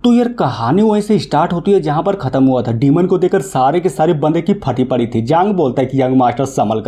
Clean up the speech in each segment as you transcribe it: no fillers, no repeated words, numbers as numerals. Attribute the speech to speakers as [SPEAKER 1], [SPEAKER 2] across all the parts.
[SPEAKER 1] तो यार कहानी वहीं से स्टार्ट होती है जहां पर खत्म हुआ था। डीमन को देखकर सारे के सारे बंदे की फटी पड़ी थी। जांग बोलता है कि यंग मास्टर संभल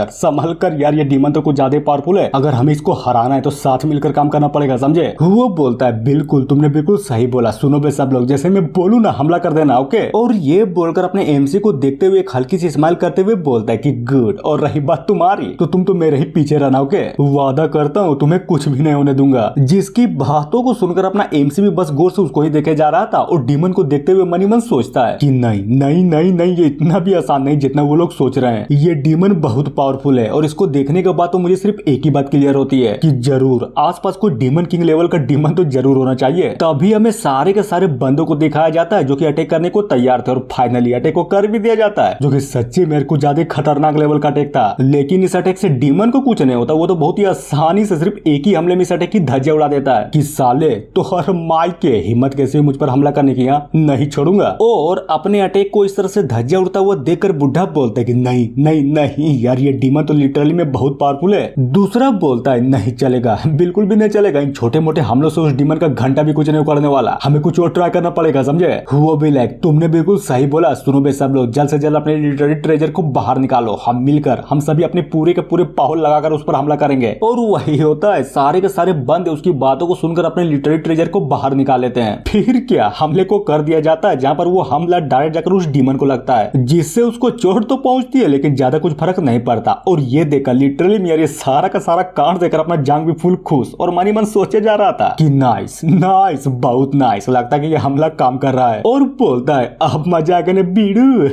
[SPEAKER 1] कर यार, ये डीमन तो कुछ ज्यादा पावरफुल है, अगर हमें इसको हराना है तो साथ मिलकर काम करना पड़ेगा, समझे। वो बोलता है बिल्कुल, तुमने बिल्कुल सही बोला, सुनो बे सब लोग, जैसे मैं बोलूं ना हमला कर देना, ओके। और ये बोलकर अपने एमसी को देखते हुए एक हल्की सी स्माइल करते हुए बोलता है कि गुड, और रही बात तुम्हारी तो तुम तो मेरे ही पीछे रहना, ओके। वादा करता हूँ तुम्हें कुछ भी नहीं होने दूंगा। जिसकी बातों को सुनकर अपना एमसी भी बस गौर से उसको ही देखे जा रहा था और डीमन को देखते हुए मन ही मन सोचता है कि नहीं नहीं नहीं नहीं, ये इतना भी आसान नहीं जितना वो लोग सोच रहे हैं। ये डीमन बहुत पावरफुल है और इसको देखने के बाद तो मुझे सिर्फ एक ही बात क्लियर होती है कि जरूर आसपास कोई डीमन किंग लेवल का डीमन तो जरूर होना चाहिए। तभी हमें सारे के सारे बंदों को दिखाया जाता है जो कि अटैक करने को तैयार थे और फाइनली अटैक को कर भी दिया जाता है, जो कि सच्ची मेरे को ज्यादा खतरनाक लेवल का अटैक था। लेकिन इस अटैक से डीमन को कुछ नहीं होता, वो तो बहुत ही आसानी से सिर्फ एक ही हमले में इस अटैक की धज्जियां उड़ा देता है कि साले तो हर माई के हिम्मत कैसे मुझ पर हमला करने की, नहीं छोड़ूंगा। और अपने अटैक को इस तरह से धज्जियां उड़ता हुआ देखकर बुढ़ा बोलता है कि नहीं नहीं नहीं यार, ये डीमन तो लिटरली में बहुत पावरफुल है। दूसरा बोलता है नहीं चलेगा, बिल्कुल भी नहीं चलेगा, इन छोटे मोटे हमलों से उस डीमन का घंटा भी कुछ नहीं उखाड़ने वाला, हमें कुछ और ट्राई करना पड़ेगा, समझे। वो भी लाइक तुमने बिल्कुल सही बोला, सुनो बे सब लोग, जल्द से जल्द अपने लिटररी ट्रेजर को बाहर निकालो, हम मिलकर हम सभी अपने पूरे के पूरे पावर लगाकर उस पर हमला करेंगे। और वही होता है, सारे के सारे बंद उसकी बातों को सुनकर अपने लिटररी ट्रेजर को बाहर निकाल लेते हैं। फिर क्या हमले को कर दिया जाता है, जहां पर वो हमला डायरेक्ट जाकर उस डीमन को लगता है, जिससे उसको चोट तो पहुंचती है लेकिन ज्यादा कुछ फर्क नहीं पड़ता। और ये देखकर लिटरली मेरा ये सारा का सारा कांड देखकर अपना जांग भी फुल खुश और मन ही मन सोचे जा रहा था कि नाइस नाइस, बहुत नाइस, लगता है कि ये हमला काम कर रहा है। और बोलता है अब मजा आगे बीड़ू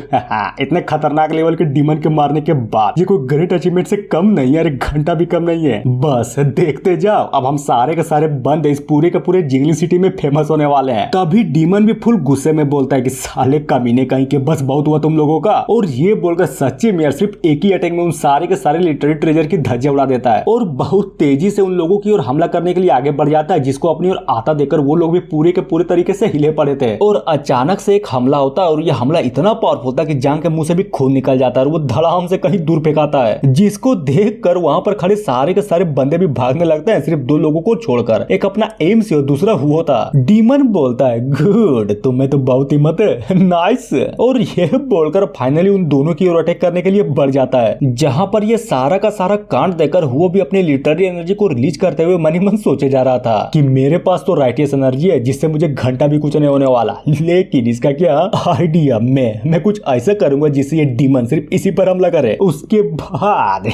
[SPEAKER 1] इतने खतरनाक लेवल के डीमन के मारने के बाद ये कोई ग्रेट अचीवमेंट से कम नहीं है, एक घंटा भी कम नहीं है, बस देखते जाओ, अब हम सारे के सारे बंद इस पूरे के पूरे जिंगली सिटी में फेमस होने वाले हैं। तभी डीमन भी फुल गुस्से में बोलता है कि साले कमीने कहीं के, बस बहुत हुआ तुम लोगों का। और ये बोलकर सच्ची में सिर्फ एक ही अटैक में उन सारे के सारे लिटररी ट्रेजर की धज्जियां उड़ा देता है और बहुत तेजी से उन लोगों की ओर हमला करने के लिए आगे बढ़ जाता है, जिसको अपनी ओर आता देखकर वो लोग भी पूरे के पूरे तरीके से हिले पड़े थे। और अचानक से एक हमला होता है और ये हमला इतना पावरफुल था कि जांग के मुंह से भी खून निकल जाता है और वो धड़ाम से कहीं दूर फेंकाता है, जिसको देखकर वहां पर खड़े सारे के सारे बंदे भी भागने लगते हैं, सिर्फ दो लोगों को छोड़कर, एक अपना एम्स और दूसरा हुआ था। डीमन बोलता है गुड, तुम्हें तो बहुत हिम्मत है, नाइस। और यह बोलकर फाइनली उन दोनों की ओर अटैक करने के लिए बढ़ जाता है, जहां पर ये सारा का सारा कांड देखकर वो भी अपनी लिटररी एनर्जी को रिलीज करते हुए मन ही मन सोचे जा रहा था कि मेरे पास तो राइटियस एनर्जी है जिससे मुझे घंटा भी कुछ नहीं होने वाला, लेकिन इसका क्या आइडिया, मैं कुछ ऐसा करूंगा जिससे ये डीमन सिर्फ इसी पर हमला करे। उसके बाद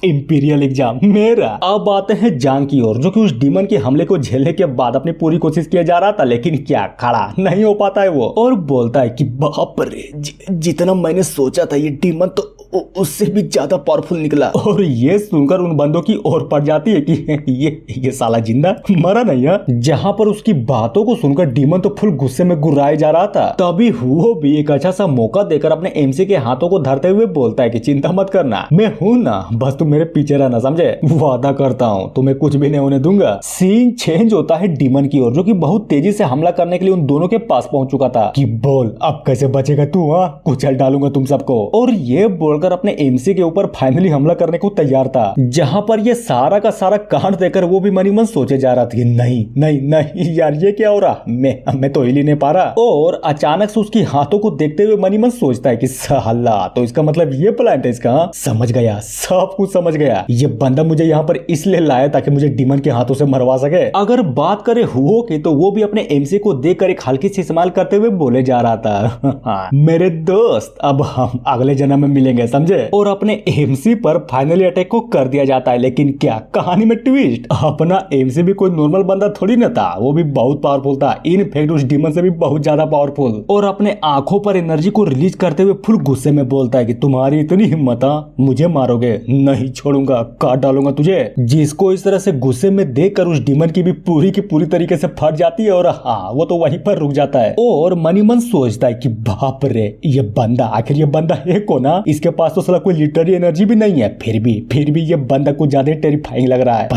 [SPEAKER 1] इंपीरियल एग्जाम मेरा। अब आते हैं जांग की ओर, जो कि उस डीमन के हमले को झेलने के बाद अपनी पूरी कोशिश किया जा रहा था, लेकिन क्या खड़ा नहीं हो पाता है वो। और बोलता है कि बाप रे, जितना मैंने सोचा था ये डीमन तो उससे भी ज्यादा पावरफुल निकला। और ये सुनकर उन बंदों की ओर पड़ जाती है कि ये साला जिंदा मरा नहीं है। जहां पर उसकी बातों को सुनकर डीमन तो फुल गुस्से में गुर्राए जा रहा था, तभी वो भी एक अच्छा सा मौका देकर अपने एमसी के हाथों को धरते हुए बोलता है कि चिंता मत करना, मैं हूं ना, बस तुम मेरे पीछे रहना, समझे। वादा करता हूं तुम्हें कुछ भी नहीं होने दूंगा। सीन चेंज होता है डीमन की ओर, जो कि बहुत तेजी से हमला करने के लिए उन दोनों के पास पहुंच चुका था कि बोल अब कैसे बचेगा तू, कुचल डालूंगा तुम सबको। और ये बोलकर अपने एमसी के ऊपर फाइनली हमला करने को तैयार था, जहां पर ये सारा का सारा कांड देखकर वो भी मन ही मन सोचे जा रहा था कि नहीं नहीं नहीं यार, ये क्या हो रहा, मैं तो हिल ही नहीं पा रहा। और अचानक से उसकी हाथों को देखते हुए मन ही मन सोचता है कि साला, तो इसका मतलब ये प्लान था इसका, समझ गया, सब कुछ समझ गया, ये बंदा मुझे यहाँ पर इसलिए लाया ताकि मुझे डीमन के हाथों से मरवा सके। अगर बात करे हुओ की, तो वो भी अपने एमसी को देखकर एक हल्की सी स्माइल करते हुए बोले जा रहा था मेरे दोस्त, अब हम अगले जन्म में मिलेंगे, समझे। और अपने एमसी पर फाइनली अटैक को कर दिया जाता है, लेकिन क्या कहानी में ट्विस्ट, अपना एमसी भी कोई नॉर्मल बंदा थोड़ी न था, वो भी बहुत पावरफुल था, इनफैक्ट उस डीमन से भी बहुत ज्यादा पावरफुल। और अपने आंखों पर एनर्जी को रिलीज करते हुए फुल गुस्से में बोलता है कि तुम्हारी इतनी हिम्मत, मुझे मारोगे, नहीं छोड़ूंगा, काट डालूंगा तुझे। जिसको इस तरह से गुस्से में देखकर उस डीमन की पूरी तरीके से फट जाती है और हाँ, वो तो वहीं पर रुक जाता है और मन ही मन सोचता है कि बाप रे, ये बंदा, आखिर ये बंदा है कौन, इसके पास तो साला कोई लिटरेरी एनर्जी भी नहीं है, फिर भी ये बंदा कुछ ज्यादा टेरिफाइंग लग रहा है।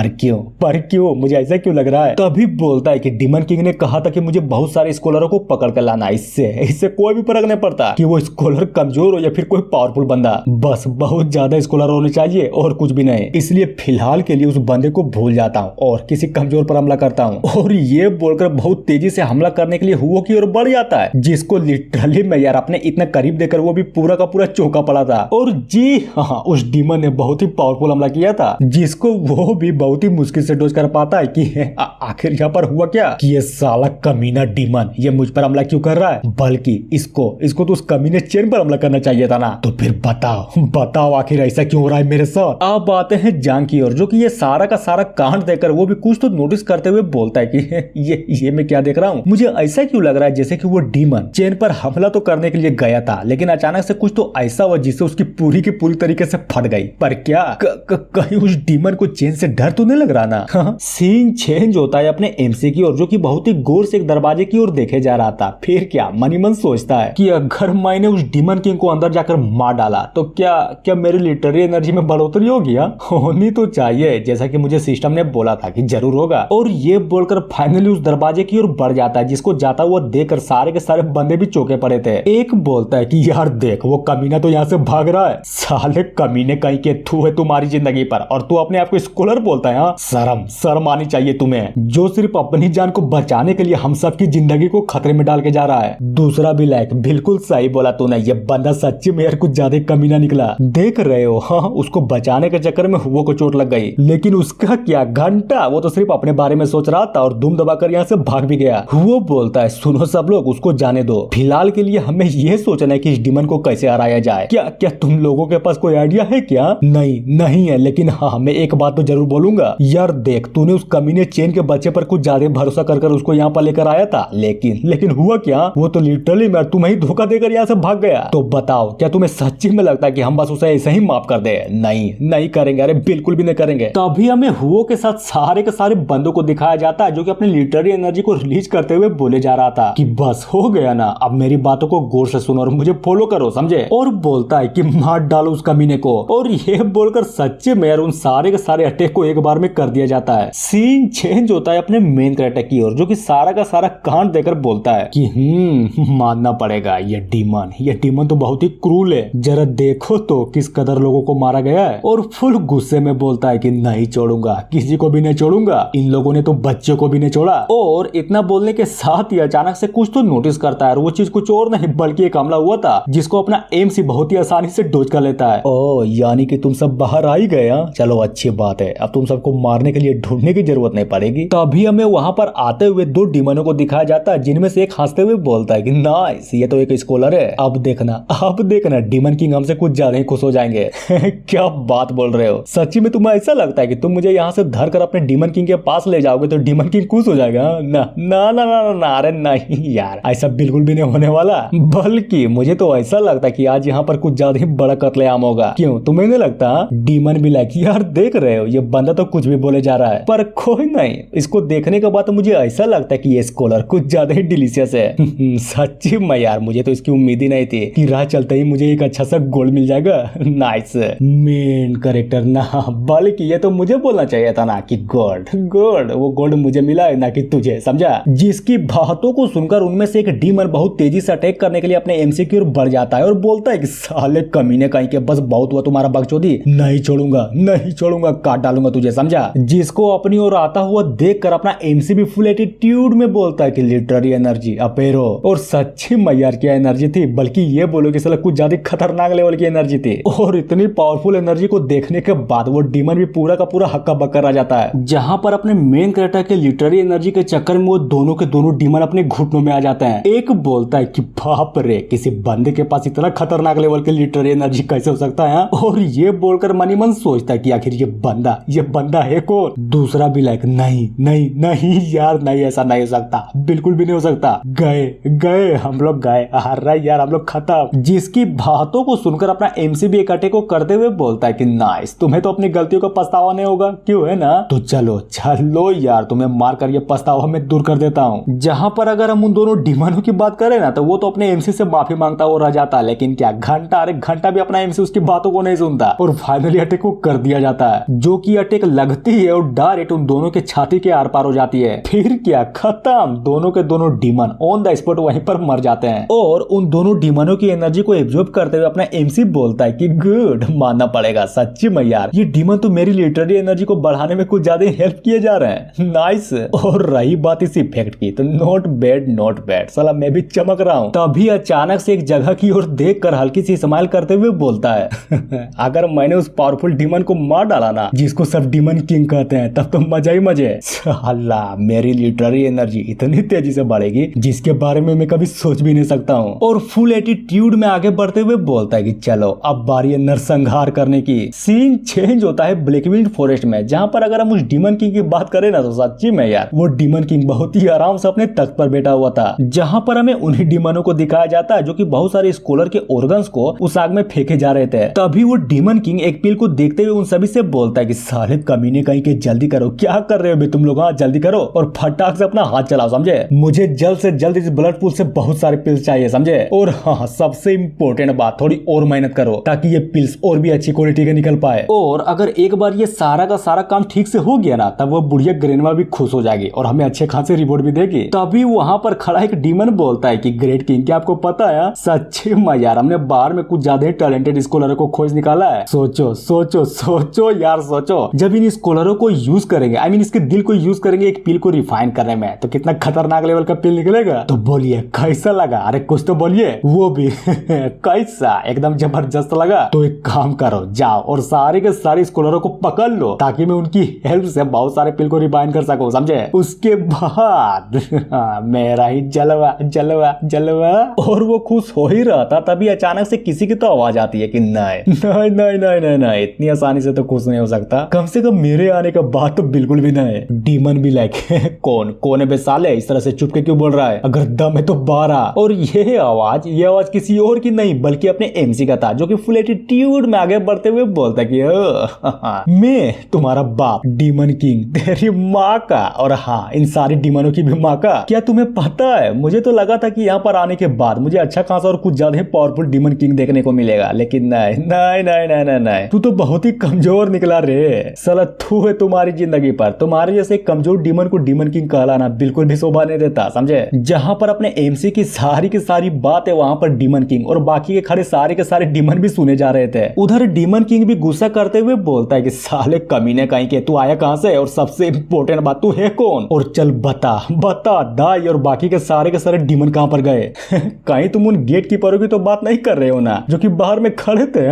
[SPEAKER 1] पर क्यों मुझे ऐसा क्यों लग रहा है? तभी बोलता है कि डीमन किंग ने कहा था कि मुझे बहुत सारे स्कॉलरों को पकड़ कर लाना, इससे कोई भी फर्क नहीं पड़ता कि वो स्कॉलर कमजोर हो या फिर कोई पावरफुल बंदा, बस बहुत ज्यादा स्कॉलर होने चाहिए और कुछ भी नहीं। इसलिए फिलहाल के लिए उस बंदे को भूल जाता हूँ और किसी कमजोर पर हमला करता हूँ। और ये बोलकर बहुत तेजी से हमला करने के लिए हुओ की ओर बढ़ जाता है, जिसको लिटरली मैं यार अपने इतना करीब देकर वो भी पूरा का पूरा चौका पड़ा था। और जी हाँ, उस डीमन ने बहुत ही पावरफुल हमला किया था, जिसको वो भी बहुत ही मुश्किल से डोज कर पाता है कि आखिर यहाँ पर हुआ क्या कि ये साला कमीना डीमन ये मुझ पर हमला क्यों कर रहा है, बल्कि इसको तो उस कमीने चेन पर हमला करना चाहिए था ना। तो फिर बताओ आखिर ऐसा क्यों हो रहा है मेरे साथ। अब आते हैं जांग की ओर, जो कि ये सारा का सारा कांड देखकर वो भी कुछ तो नोटिस करते हुए बोलता है कि ये मैं क्या देख रहा हूँ, मुझे ऐसा क्यों लग रहा है जैसे कि वो डीमन चेन पर हमला तो करने के लिए गया था, लेकिन अचानक से कुछ तो ऐसा हुआ जिससे उसकी पूरी की पूरी तरीके से फट गई। पर क्या कहीं उस डीमन को चेन से डर तो नहीं लग रहा ना। सीन चेंज होता है अपने एमसी की ओर, जो कि बहुत ही गौर से एक दरवाजे की ओर देखे जा रहा था। फिर क्या मन ही मन सोचता है कि अगर मैंने उस डीमन किंग को अंदर जाकर मार डाला तो क्या मेरी लिटरेरी एनर्जी में बढ़ोतरी होगी? होनी तो चाहिए, जैसा कि मुझे सिस्टम ने बोला था कि जरूर होगा। और ये बोलकर फाइनली उस दरवाजे की ओर बढ़ जाता है, जिसको जाता हुआ देखकर सारे के सारे बंदे भी चौके पड़े थे। एक बोलता है कि यार देख वो कमीना तो यहाँ से भाग रहा है, साले कमीने कहीं के थू है तुम्हारी जिंदगी पर, और तू अपने आप को स्कॉलर बोलता है। शर्म आनी चाहिए तुम्हें, जो सिर्फ अपनी जान को बचाने के लिए हम सब की जिंदगी को खतरे में डाल के जा रहा है। दूसरा भी लाइक बिल्कुल सही बोला तूने, ये बंदा सच्ची में यार कुछ ज्यादा कमीना निकला। देख रहे हो, हाँ उसको बचाने के चक्कर में हुआ को चोट लग गई, लेकिन उसका क्या घंटा, वो तो सिर्फ अपने बारे में सोच रहा था और दुम दबाकर यहाँ से भाग भी गया। वो बोलता है सुनो सब लोग उसको जाने दो, फिलहाल के लिए हमें यह सोचना है कि इस डीमन को कैसे हराया जाए। क्या तुम लोगों के पास कोई आइडिया है क्या? नहीं है, लेकिन हाँ मैं एक बात तो जरूर बोलूंगा यार, देख तूने उस कमीने चेन के बच्चे पर कुछ ज्यादा भरोसा कर उसको यहाँ पर लेकर आया था, लेकिन हुआ क्या, वो तो लिटरली मैं तुम्हें ही धोखा देकर यहाँ से भाग गया। तो बताओ क्या तुम्हें सच्ची में लगता है कि हम बस उसे ऐसे ही माफ कर दे? नहीं करेंगे, अरे बिल्कुल भी नहीं करेंगे। तभी हमें हुओ के साथ सारे के सारे बंदों को दिखाया जाता है, जो कि अपनी लिटरेरी एनर्जी को रिलीज करते हुए बोले जा रहा था कि बस हो गया ना, अब मेरी बातों को गौर से सुनो और मुझे फॉलो करो, समझे? और बोलता है कि मार डालो उस कमीने को। और ये बोलकर सच्चे में यार उन सारे के सारे अटैक को एक बार में कर दिया जाता है। सीन चेंज होता है अपने मेन कैरेक्टर की ओर, जो कि सारा का सारा कांड देकर बोलता है कि मानना पड़ेगा ये डीमन तो बहुत ही क्रूर है, जरा देखो तो किस कदर लोगों को मारा गया है। और फुल गुस्से में बोलता है कि नहीं छोड़ूंगा, किसी को भी नहीं छोड़ूंगा, इन लोगों ने तो बच्चों को भी नहीं छोड़ा। और इतना बोलने के साथ ही अचानक से कुछ तो नोटिस करता है, और वो चीज कुछ और नहीं बल्कि एक हमला हुआ था जिसको अपना एमसी बहुत ही आसानी से डोज कर लेता है। ओ यानी कि तुम सब बाहर आ ही गए, चलो अच्छी बात है, अब तुम सबको मारने के लिए ढूंढने की जरूरत नहीं पड़ेगी। तभी हमें वहां पर आते हुए दो डीमनों को दिखाया जाता है, जिनमें से एक हंसते हुए बोलता है कि नाइस, ये तो एक स्कॉलर है, अब देखना डीमन किंग हमसे कुछ ज्यादा ही खुश हो जाएंगे। क्या बात बोल रहे हो, सच्ची में तुम्हें ऐसा लगता है कि तुम मुझे यहाँ से धर कर अपने डीमन किंग के पास ले जाओगे तो डीमन किंग खुश हो जाएगा? ना अरे नहीं यार, ऐसा बिल्कुल भी नहीं होने वाला, बल्कि मुझे तो ऐसा लगता है कि आज यहाँ पर कुछ ज्यादा ही बड़ा कत्लेआम होगा। क्यों तुम्हें नहीं लगता? डीमन भी लाइक यार देख रहे हो ये बंदा तो कुछ भी बोले जा रहा है, पर कोई नहीं, इसको देखने के बाद तो मुझे ऐसा लगता है कि ये स्कॉलर कुछ ज्यादा ही डिलीशियस है। सच्ची में यार मुझे तो इसकी उम्मीद ही नहीं थी कि राह चलते ही मुझे एक अच्छा सा गोल्ड मिल जाएगा। नाइस मेन कैरेक्टर ना, बल्कि ये तो मुझे बोलना चाहिए था ना कि गोल्ड वो गोल्ड मुझे मिला है ना कि तुझे, समझा? जिसकी बातों को सुनकर उनमें से एक डीमन बहुत तेजी से अटैक करने के लिए अपने एमसी की ओर बढ़ जाता है और बोलता है कि साले कमीने कहीं के, बस बहुत हुआ तुम्हारा बकचोदी, नहीं छोड़ूंगा, काट डालूंगा तुझे, समझा? जिसको अपनी ओर आता हुआ देखकर अपना एमसी भी फुल एटीट्यूड में बोलता है कि लिटरेरी एनर्जी अपेरो। और सच्ची मैयार की एनर्जी थी, बल्कि ये बोलो कि साला कुछ ज्यादा खतरनाक लेवल की एनर्जी थी। और इतनी पावरफुल एनर्जी को देखने के बाद वो डीमन भी पूरा का पूरा हक्का बक्का रह जाता है, जहां पर अपने मेन कैरेक्टर के लिटरेरी एनर्जी के चक्कर में वो दोनों के दोनों डीमन अपने घुटनों में आ जाते हैं। एक बोलता है कि बाप रे, किसी बंदे के पास इतना खतरनाक लेवल की लिटरेरी एनर्जी कैसे हो सकता है? और ये बोलकर मन ही मन सोचता है कि आखिर ये बंदा है कौन? दूसरा भी लाइक नहीं यार, नहीं ऐसा नहीं हो सकता, बिल्कुल भी नहीं हो सकता, गए हम लोग हार रहा है यार, हम लोग खत्म। जिसकी बातों को सुनकर अपना एमसी भी एक अटैक को करते हुए बोलता है कि नाइस, तुम्हें तो अपनी गलतियों का पछतावा नहीं होगा, क्यों है ना? तो चलो यार, तुम्हें मार कर ये पछतावा मैं दूर कर देता हूँ। जहां पर अगर हम उन दोनों डीमनों की बात करें ना, तो वो तो अपने एमसी से माफी मांगता हुआ रह जाता, लेकिन क्या घंटा भी अपना एमसी उसकी बातों को नहीं सुनता और फाइनली अटैक को कर दिया जाता है, जो कि अटैक लगती है और डायरेक्ट उन दोनों के छाती के आर पार हो जाती है। फिर क्या, खत्म, दोनों के दोनों डीमन ऑन द स्पॉट वहीं पर मर जाते हैं। और उन दोनों डीमनों की एनर्जी को एब्जॉर्ब करते हुए अपना एमसी बोलता है कि गुड, मानना पड़ेगा सच्ची में यार, ये डीमन तो मेरी लिटरली एनर्जी को बढ़ाने में कुछ ज्यादा हेल्प किए जा रहे हैं। नाइस। और रही बात इस इफेक्ट की, तो नॉट बैड नॉट बैड, साला मैं भी चमक रहा हूँ। तभी अचानक से एक जगह की ओर देखकर हल्की सी स्माइल करते हुए बोलता है अगर मैंने उस पावरफुल डीमन को मार डाला ना, जिसको सब डीमन किंग कहते हैं, तब तो मजा ही मजे। साला मेरी लिटररी एनर्जी इतनी तेजी से बढ़ेगी जिसके बारे में मैं कभी सोच भी नहीं सकता हूँ। और फुल एटीट्यूड में आगे बढ़ते हुए बोलता है कि चलो अब बारी है नरसंहार करने की। सीन चेंज होता है ब्लैकविल्ड फॉरेस्ट में, जहाँ पर अगर हम उस डीमन किंग की बात करें ना, तो सच्ची में यार वो डीमन किंग बहुत ही आराम से अपने तख्त पर बैठा हुआ था, जहाँ पर हमें उन्हीं डीमनों को दिखाया जाता है जो कि बहुत सारे स्कॉलर के ऑर्गन्स को उस आग में फेंके जा रहे थे। तभी वो डीमन किंग एक पील को देखते हुए उन सभी से बोलता है कि साले कमीने कहीं के, जल्दी करो, क्या कर रहे हो बे तुम लोग, हाँ जल्दी करो और फटाक से अपना हाथ चलाओ, समझे? मुझे जल्द से जल्द इस ब्लड पूल से बहुत सारे पिल्स चाहिए, समझे? और हाँ, सबसे इम्पोर्टेंट बात, थोड़ी और मेहनत करो ताकि ये पिल्स और भी अच्छी क्वालिटी के निकल पाए। और अगर एक बार ये सारा का सारा काम ठीक से हो गया ना, तब वो बुढ़िया ग्रेनवा भी खुश हो जाएगी और हमें अच्छे खासे रिवॉर्ड भी देगी। तभी वहां पर खड़ा एक डीमन बोलता है कि ग्रेट किंग, क्या आपको पता है सच्ची में यार, हमने बाहर में कुछ ज्यादा ही टैलेंटेड स्कॉलरों को खोज निकाला है। सोचो सोचो सोचो यार, सोचो जब इन स्कॉलरों को यूज करेंगे, आई मीन इसके दिल को यूज करेंगे एक पिल को रिफाइन करने में, तो कितना खतरनाक लेवल का पिल निकलेगा। तो बोलिए कैसा लगा? अरे कुछ तो बोलिए, वो भी कैसा, एकदम जबरदस्त लगा। तो एक काम करो, जाओ और सारे के सारे स्कॉलरों को पकड़ लो ताकि मैं उनकी हेल्प से बहुत सारे पिल को रिफाइन कर सकूं, समझे? उसके बाद मेरा ही जलवा जलवा जलवा। और वो खुश हो ही रहा था, तभी अचानक से किसी की तो आवाज आती है कि नहीं नहीं नहीं नहीं नहीं नहीं, इतनी आसानी से तो खुश नहीं हो सकता, कम से कम मेरे आने का बात तो बिल्कुल भी नहीं। डीमन भी लाइक कौन है बे साले, इस तरह से चुप के क्यों बोल रहा है, अगर दम है तो बाहर आ। और ये आवाज किसी और की नहीं बल्कि अपने एमसी का था, जो कि फुल एटीट्यूड में आगे बढ़ते हुए बोलता कि मैं तुम्हारा बाप डीमन किंग, तेरी माँ का, और हाँ इन सारे डीमनों की भी माँ का। क्या तुम्हें पता है, मुझे तो लगा था कि यहाँ पर आने के बाद मुझे अच्छा खासा और कुछ ज्यादा पावरफुल डीमन किंग देखने को मिलेगा, लेकिन नहीं नहीं नहीं नहीं नहीं नहीं, तू तो बहुत ही कमजोर निकला रे साला। थू है तुम्हारी जिंदगी पर, तुम्हारे जैसे कमजोर डीमन को डीमन किंग कहलाना बिल्कुल भी शोभा नहीं देता, समझे? जहाँ पर अपने एमसी की सारी बात है, वहाँ पर डीमन किंग और बाकी के खड़े सारे के सारे डीमन भी सुने जा रहे थे। उधर डीमन किंग भी गुस्सा करते हुए बोलता है कि साले कमीने कहीं के, तू आया कहाँ से और सबसे इम्पोर्टेंट बात, तू है कौन? और चल बता बता दाई और बाकी के सारे डीमन कहाँ पर गए? कहीं तुम उन गेट कीपरों की तो बात नहीं कर रहे हो ना, जो कि बाहर में खड़े थे?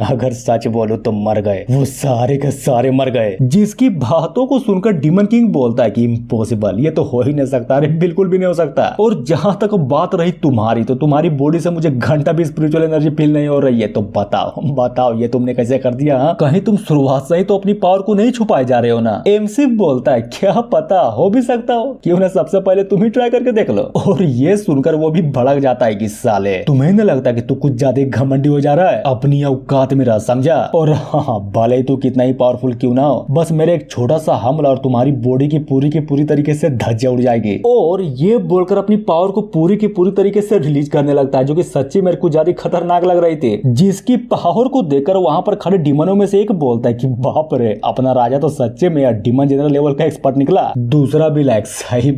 [SPEAKER 1] अगर सच बोलो तो मर गए, वो सारे के सारे मर गए। जिसकी बातों को सुनकर डीमन किंग बोलता है कि इम्पॉसिबल, ये तो हो ही नहीं सकता, अरे बिल्कुल भी नहीं हो सकता। और जहां तक बात रही तुम्हारी, तो तुम्हारी बॉडी से मुझे घंटा भी स्पिरिचुअल एनर्जी फील नहीं हो रही है, तो बताओ ये तुमने कैसे कर दिया? कहीं तुम शुरुआत से ही तो अपनी पावर को नहीं छुपाए जा रहे हो ना? एमसी बोलता है क्या पता, हो भी सकता हो, क्यों ना सबसे पहले तुम ही ट्राई करके देख लो। और ये सुनकर वो भी भड़क जाता है कि साले तुम्हें नहीं लगता कि तू कुछ ज्यादा घमंडी हो जा रहा है, अपनी औकात में रह, समझा? और हाँ, भले तू कितना ही पावरफुल क्यों ना हो, बस मेरे एक छोटा सा हमला और तुम्हारी बॉडी की पूरी तरीके से धज्जियां उड़ जाएगी। और ये बोलकर अपनी पावर को पूरी की पूरी तरीके से रिलीज करने लगता है, जो कि सच्ची मेरे को ज्यादा खतरनाक लग रही थी। जिसकी पावर को देखकर वहां पर खड़े डीमनों में से एक बोलता है कि बाप रे, अपना राजा तो सच्चे में यार डीमन जनरल लेवल का एक्सपर्ट निकला। दूसरा भी लाइक सही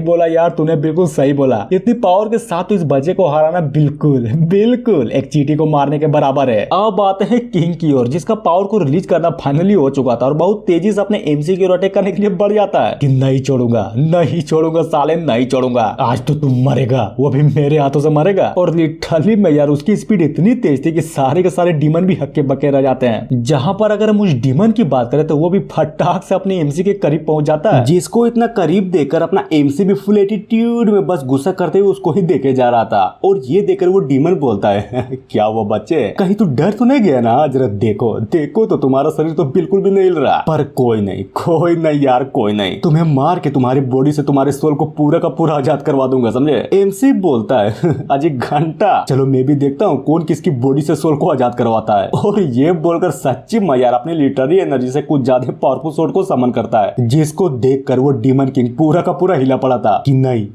[SPEAKER 1] बोला यार, तूने बिल्कुल सही बोला। इतनी पावर के साथ तो इस बच्चे को हराना बिल्कुल एक चींटी को मारने के बराबर है। अब आते हैं किंग की ओर, जिसका पावर को रिलीज करना फाइनली हो चुका था और बहुत तेजी से अपने एमसी की ओर अटैक करने के लिए बढ़ जाता है कि नहीं छोड़ूंगा साले, नहीं छोड़ूंगा, आज तो तुम मरेगा, वो भी मेरे हाथों से मरेगा। और लिटरली में यार उसकी स्पीड इतनी तेज थी कि सारे के सारे डीमन भी हक्के बक्के रह जाते हैं। जहां पर अगर हम उस डीमन की बात करें तो वो भी फटाक से अपने एमसी के करीब पहुंच जाता है, जिसको इतना करीब देखकर अपना एमसी भी फुल एटीट्यूड में बस गुस्सा करते हुए उसको ही देखे जा रहा था। और ये देखकर वो डीमन बोलता है क्या वो बच्चे, कहीं तू डर तो नहीं गया ना? जरा देखो तो तुम्हारा शरीर तो बिल्कुल भी नहीं हिल रहा, पर कोई नहीं यार, कोई नहीं, तुम्हें मार के तुम्हारी बॉडी से तुम्हारे सोल को पूरा का पूरा आजाद करवा दूंगा, समझे? एमसी बोलता है अजी घंटा, चलो मैं भी देखता हूँ कौन किसकी बॉडी से सोल को आजाद करवाता है। और ये बोलकर सच्ची में यार अपनी लिटररी एनर्जी से कुछ ज्यादा पावरफुल सोर्ड को समन करता है, जिसको देखकर वो डीमन किंग पूरा का पूरा हिला पड़ा था कि नहीं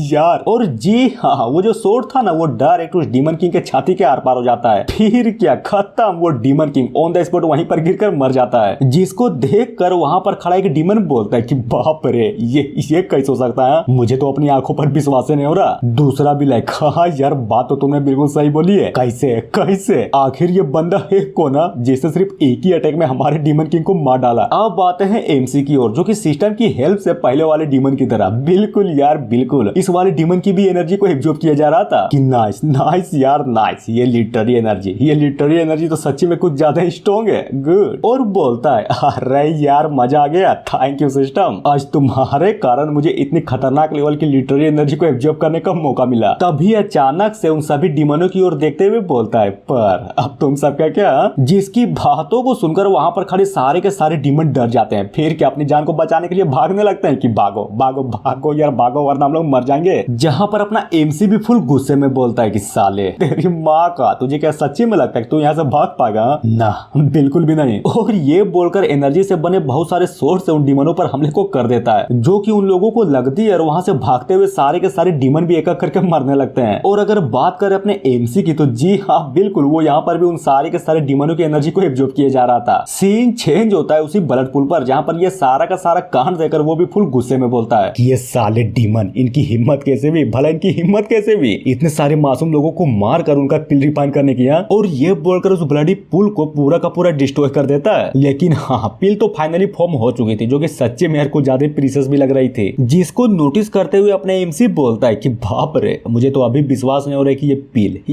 [SPEAKER 1] यार। और जी हाँ, वो जो सोर्ड स्वॉर्ड था ना वो डायरेक्ट उस डीमन किंग के छाती के आर पार हो जाता है। फिर क्या खत्म, वो demon king on the spot वहीं पर गिरकर मर जाता है। जिसको देखकर वहां पर खड़ा एक डीमन बोलता है कि बाप रे ये कैसे हो सकता है, मुझे तो अपनी आंखों पर विश्वास नहीं हो रहा। दूसरा भी लाइक हाँ यार बात तो तुमने बिल्कुल सही बोली है, कैसे कैसे आखिर ये बंदा है कौन जिसने सिर्फ एक ही अटैक में हमारे डीमन किंग को मार डाला। अब आते हैं एमसी की ओर, जो कि सिस्टम की हेल्प से पहले वाले डीमन की तरह बिल्कुल यार बिल्कुल इस वाले डीमन की भी एनर्जी को एब्जॉर्ब किया जा रहा था कि नाइस नाइस यार नाइस, ये लिटररी एनर्जी तो सच्ची में कुछ ज्यादा ही स्ट्रॉन्ग है। गुड। और बोलता है अरे यार मजा आ गया, थैंक यू सिस्टम, आज तुम्हारे कारण मुझे इतनी खतरनाक लेवल की लिटररी एनर्जी को एब्जॉर्ब करने का मौका मिला। तभी अचानक से उन सभी डीमनों की ओर देखते हुए बोलता है पर अब तुम सब क्या। जिसकी बातों को सुनकर वहां पर खड़े सारे के सारे डीमन डर जाते हैं। फिर क्या अपनी जान को बचाने के लिए भागने लगते हैं कि भागो भागो भागो यार भागो वरना हम लोग मर जाएंगे। जहां पर अपना एमसी भी फुल गुस्से में बोलता है कि साले तेरी माँ का, तुझे क्या सच्ची में लगता है कि तू यहाँ से भाग पाएगा? ना बिल्कुल भी नहीं। और ये बोलकर एनर्जी से बने बहुत सारे सोर्स से उन डीमनों पर हमले को कर देता है, जो कि उन लोगों को लगती है और वहां से भागते हुए सारे के सारे डीमन भी एक एक करके मरने लगते हैं। और अगर बात करें अपने एमसी की तो जी हाँ बिल्कुल वो यहाँ पर भी उन सारे के सारे डीमनों की एनर्जी को एब्जॉर्ब किया जा रहा था। सीन चेंज होता है उसी ब्लड पूल पर, जहाँ पर ये सारा का सारा कांड देकर वो भी फुल गुस्से में बोलता है कि ये साले डीमन, इनकी हिम्मत कैसे भी, भला इनकी हिम्मत कैसे भी इतने सारे मासूम लोगों को मार कर उनका पिल रिफाइन करने की। और ये बोलकर उस ब्लडी पुल को पूरा का पूरा डिस्ट्रॉय कर देता है। लेकिन हाँ पिल तो फाइनली फॉर्म हो चुकी थी, जो कि सच्चे मेहर को ज्यादा प्रीशियस भी लग रही थी। जिसको नोटिस करते हुए अपने एमसी बोलता है कि बाप रे मुझे तो अभी विश्वास नहीं हो रहा है कि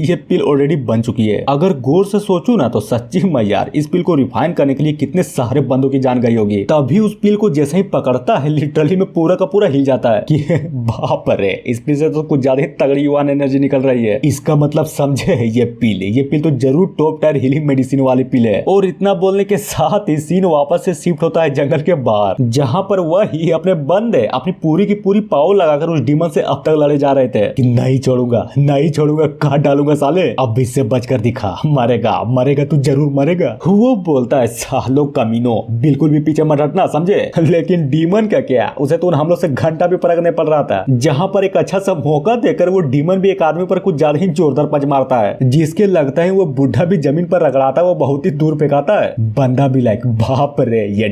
[SPEAKER 1] ये पिल ऑलरेडी बन चुकी है। अगर गौर से सोचूं ना तो सच्ची में यार इस पिल को रिफाइन करने के लिए कितने सारे बंदों की जान गई होगी। तभी उस पिल को जैसे ही पकड़ता है लिटरली में पूरा का पूरा हिल जाता है कि बाप रे इस पिल से तो कुछ ज्यादा ही तगड़ी युवान एनर्जी निकल रही है। इसका मतलब समझे ये पिल तो जरूर टॉप टायर हीलिंग मेडिसिन वाली पिल है। और इतना बोलने के साथ ही सीन वापस से शिफ्ट होता है जंगल के बाहर, जहाँ पर वही अपने बंदे अपनी पूरी की पूरी पावर लगाकर उस डीमन से अब तक लड़े जा रहे थे कि नहीं छोड़ूंगा काट डालूंगा साले, अब इससे बचकर दिखा, मरेगा तू जरूर मरेगा। वो बोलता है सालो कमीनो बिल्कुल भी पीछे मत हटना समझे। लेकिन डीमन का क्या, उसे तो हम लोग से घंटा भी फर्क नहीं पड़ रहा था। जहाँ पर एक अच्छा सा मौका देकर वो डीमन भी एक आदमी पर कुछ ज्यादा ही जोरदार पंच मारता है, जिसके लगता है वो बुढ़ा भी जमीन पर रगड़ाता है, वो बहुत ही दूर फेंकाता है। बंदा भी लाइक बाप रे ये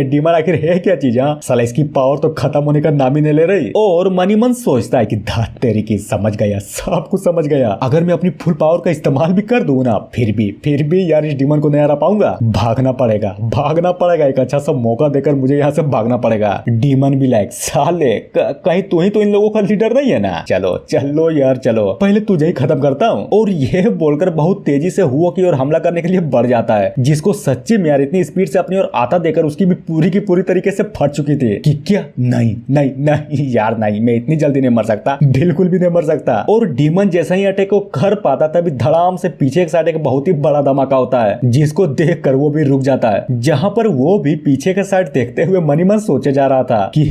[SPEAKER 1] डीमन आखिर है क्या चीज, साला इसकी पावर तो खत्म होने का नाम ही नहीं ले रही। और मनी मन सोचता है कि धात तेरी की, समझ गया, सब कुछ समझ गया। अगर मैं अपनी फुल पावर का इस्तेमाल भी कर दूं ना फिर भी यार इस डीमन को नहीं हरा पाऊंगा, भागना पड़ेगा, एक अच्छा सा मौका देकर मुझे यहाँ से भागना पड़ेगा। डीमन भी लाइक साले कहीं तू ही तो इन लोगों का लीडर नहीं है ना, चलो यार चलो पहले तुझे ही खत्म करता हूँ। और यह बोलकर बहुत तेजी से हुआ की ओर हमला करने के लिए बढ़ जाता है, जिसको सच्ची में यार इतनी स्पीड से अपनी ओर आता देकर उसकी भी पूरी तरीके से फट चुकी थी कि क्या नहीं यार नहीं, मैं इतनी जल्दी नहीं मर सकता, बिल्कुल भी नहीं मर सकता। और डीमन जैसा ही अटैक को कर पाता तभी धड़ाम से पीछे के साइड एक बहुत ही बड़ा धमाका होता है, जिसको देखकर वो भी रुक जाता है। जहाँ पर वो भी पीछे के साइड देखते हुए मनी मन सोचे जा रहा था कि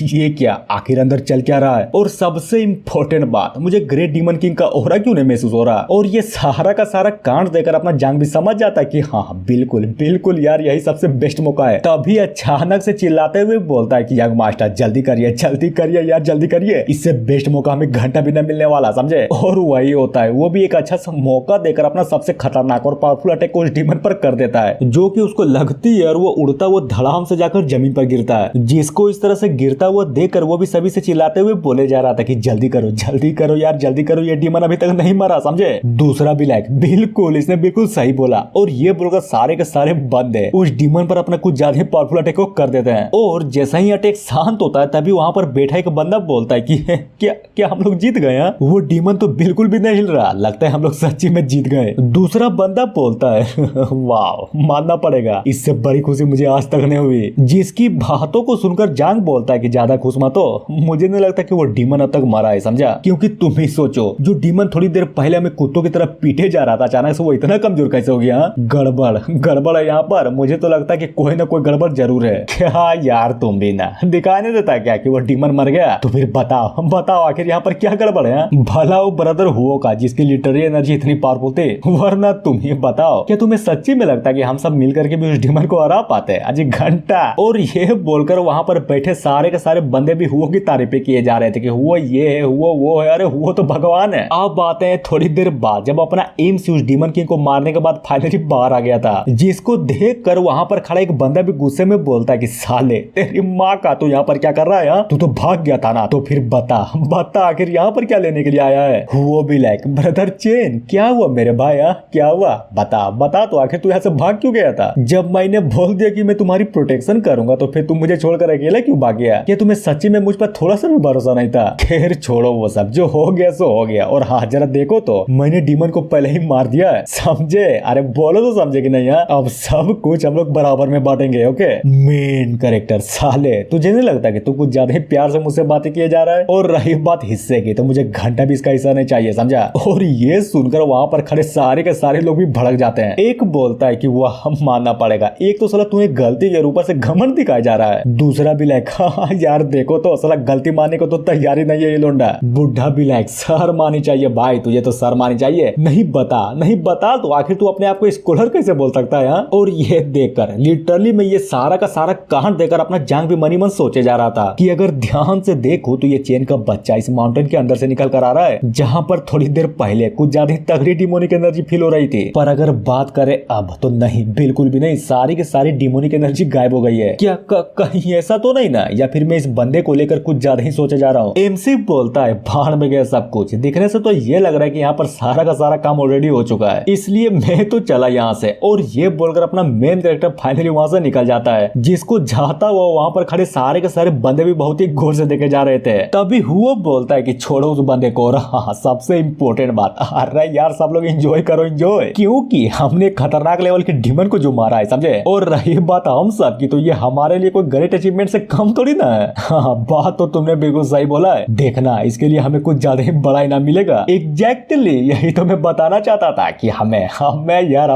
[SPEAKER 1] ये क्या, आखिर अंदर चल क्या रहा है। और सबसे इम्पोर्टेंट बात, मुझे ग्रेट डीमन किंग का ओरा क्यों नहीं महसूस हो रहा। और ये सारा का सारा कांड देकर अपना जांग भी समझ जाता है कि हाँ बिल्कुल यार यही सबसे बेस्ट मौका है। तभी अचानक से चिल्लाते हुए बोलता है कि यंग मास्टर जल्दी करिए यार जल्दी करिए, इससे बेस्ट मौका हमें घंटा भी नहीं मिलने वाला समझे। और वही होता है, वो भी एक अच्छा सा मौका देकर अपना सबसे खतरनाक और पावरफुल अटैक उस डीमन पर कर देता है, जो कि उसको लगती है और वो उड़ता हुआ धड़ाम से जाकर जमीन पर गिरता है। जिसको इस तरह से गिरता हुआ देखकर वो भी सभी से चिल्लाते हुए बोले जा रहा था कि जल्दी करो यार जल्दी करो, ये डीमन अभी तक नहीं मरा समझे। दूसरा भी लाइक बिल्कुल, इसने बिल्कुल सही बोला। और ये बोलकर सारे के सारे बंदे उस डीमन पर अपना कुछ ज्यादा पावरफुल अटैक को कर देते हैं। और जैसा ही अटैक शांत होता है तभी वहां पर बैठा एक बंदा बोलता है कि क्या हम लोग जीत गए। वो डीमन तो बिल्कुल भी नहीं हिल रहा, लगता है हम लोग सच्ची में जीत गए। दूसरा बंदा बोलता है वाह मानना पड़ेगा, इससे बड़ी खुशी मुझे आज तक नहीं हुई। जिसकी बातों को सुनकर जांग बोलता है कि ज्यादा खुश मत हो, मुझे नहीं लगता कि वो डीमन अब तक मरा है समझा। क्योंकि तुम ही सोचो, जो डीमन थोड़ी देर पहले हमें कुत्तों की तरह पीटे जा रहा था, अचानक से वो इतना कमजोर कैसे हो गया। गड़बड़ है यहाँ पर, मुझे तो लगता है कि कोई ना कोई गड़बड़ जरूर है। क्या यार तुम भी ना दिखाने देता क्या कि वो डीमन मर गया, तो फिर बताओ आखिर यहाँ पर क्या गड़बड़ है। भला वो ब्रदर हुओ का जिसकी लिटररी एनर्जी इतनी पावरफुल थी, वरना तुम ही बताओ क्या तुम्हें सच्ची में लगता है कि हम सब मिलकर के भी उस डीमन को हरा पाते आज घंटा। और ये बोलकर वहां पर बैठे सारे के सारे बंदे भी हुओ की तारीफें किए जा रहे थे कि हुआ ये है हुआ वो है, अरे अरे वो तो भगवान है। अब बातें हैं थोड़ी देर बाद जब अपना एम्स उस डीमन किंग को मारने के बाद फाइनली बाहर आ गया था, जिसको देख कर वहां पर खड़ा एक बंदा भी गुस्से में बोलता है कि साले तेरी माँ का तू यहाँ पर क्या कर रहा है? तू तो भाग गया था ना, तो फिर बता बता आखिर यहाँ पर क्या लेने के लिए आया है? वो भी लाइक ब्रदर चेन क्या हुआ मेरे भाई? क्या हुआ बता बता, तो आखिर तू यहाँ से भाग क्यों गया था? जब मैंने बोल दिया कि मैं तुम्हारी प्रोटेक्शन करूंगा तो फिर तुम मुझे छोड़कर अकेला क्यों भाग गया? क्या तुम्हें सच्ची में मुझ पर थोड़ा सा भी भरोसा नहीं था? खैर छोड़ो वो सब, जो हो गया सो हो गया। और हाँ जरा देखो तो मैंने डीमन को पहले ही मार दिया है, समझे? अरे बोलो तो समझे कि नहीं? अब सब कुछ हम लोग बराबर में बांटेंगे। ओके मेन कैरेक्टर साले, तुझे नहीं लगता कि तू कुछ ज्यादा ही प्यार से मुझसे बातें किए जा रहा है? और रही बात हिस्से की, तो मुझे घंटा भी इसका हिस्सा नहीं चाहिए, समझा? और ये सुनकर वहां पर खड़े सारे के सारे लोग भी भड़क जाते हैं। एक बोलता है कि वह हम मानना पड़ेगा, एक तो साला तूने गलती के ऊपर से घमंड दिखाया जा रहा है। दूसरा भी लाइक हाँ यार देखो तो साला गलती मानने को तो तैयारी नहीं है ये लोंडा। बुढ़ा भी लाइक सर मानी चाहिए भाई, तुझे तो सर मानी चाहिए। नहीं बता तो आखिर तू अपने आप को स्कॉलर कैसे बोल सकता है? और ये देखकर लिटरली मैं ये सारा का सारा कांड देखकर अपना जान भी मनी मन सोचे जा रहा था कि अगर ध्यान से देखो तो ये चेन का बच्चा इस माउंटेन के अंदर से निकल कर आ रहा है, जहां पर थोड़ी देर पहले कुछ ज्यादा ही तगड़ी डिमोनिक एनर्जी फील हो रही थी। पर अगर बात करें अब तो नहीं, बिल्कुल भी नहीं, सारी की सारी डिमोनिक एनर्जी गायब हो गई है। क्या कहीं ऐसा तो नहीं ना, या फिर मैं इस बंदे को लेकर कुछ ज्यादा ही सोचे जा रहा हूँ? एमसी बोलता है भाड़ में गया सब कुछ, दिखने से तो ये लग रहा है कि यहाँ पर सारा का सारा काम ऑलरेडी हो चुका है, इसलिए मैं तो चला यहाँ से। और ये बोलकर अपना मेन कैरेक्टर फाइनली वहां से निकल जाता है, जिसको जाता हुआ वहां पर खड़े सारे के सारे बंदे भी बहुत ही गौर से देखे जा रहे थे। तभी हुआ बोलता है कि छोड़ो उस बंदे को। और हाँ सबसे इम्पोर्टेंट बात, अरे यार सब लोग एंजॉय करो एंजॉय, क्योंकि हमने खतरनाक लेवल के डीमन को जो मारा है, समझे? और रही बात हम सब की, तो ये हमारे लिए कोई ग्रेट अचीवमेंट से कम थोड़ी ना है। हाँ बात तो तुमने बिल्कुल सही बोला है। देखना इसके लिए हमें कुछ ज्यादा ही बड़ा इनाम मिलेगा। एग्जैक्टली यही तो मैं बताना चाहता था कि हमें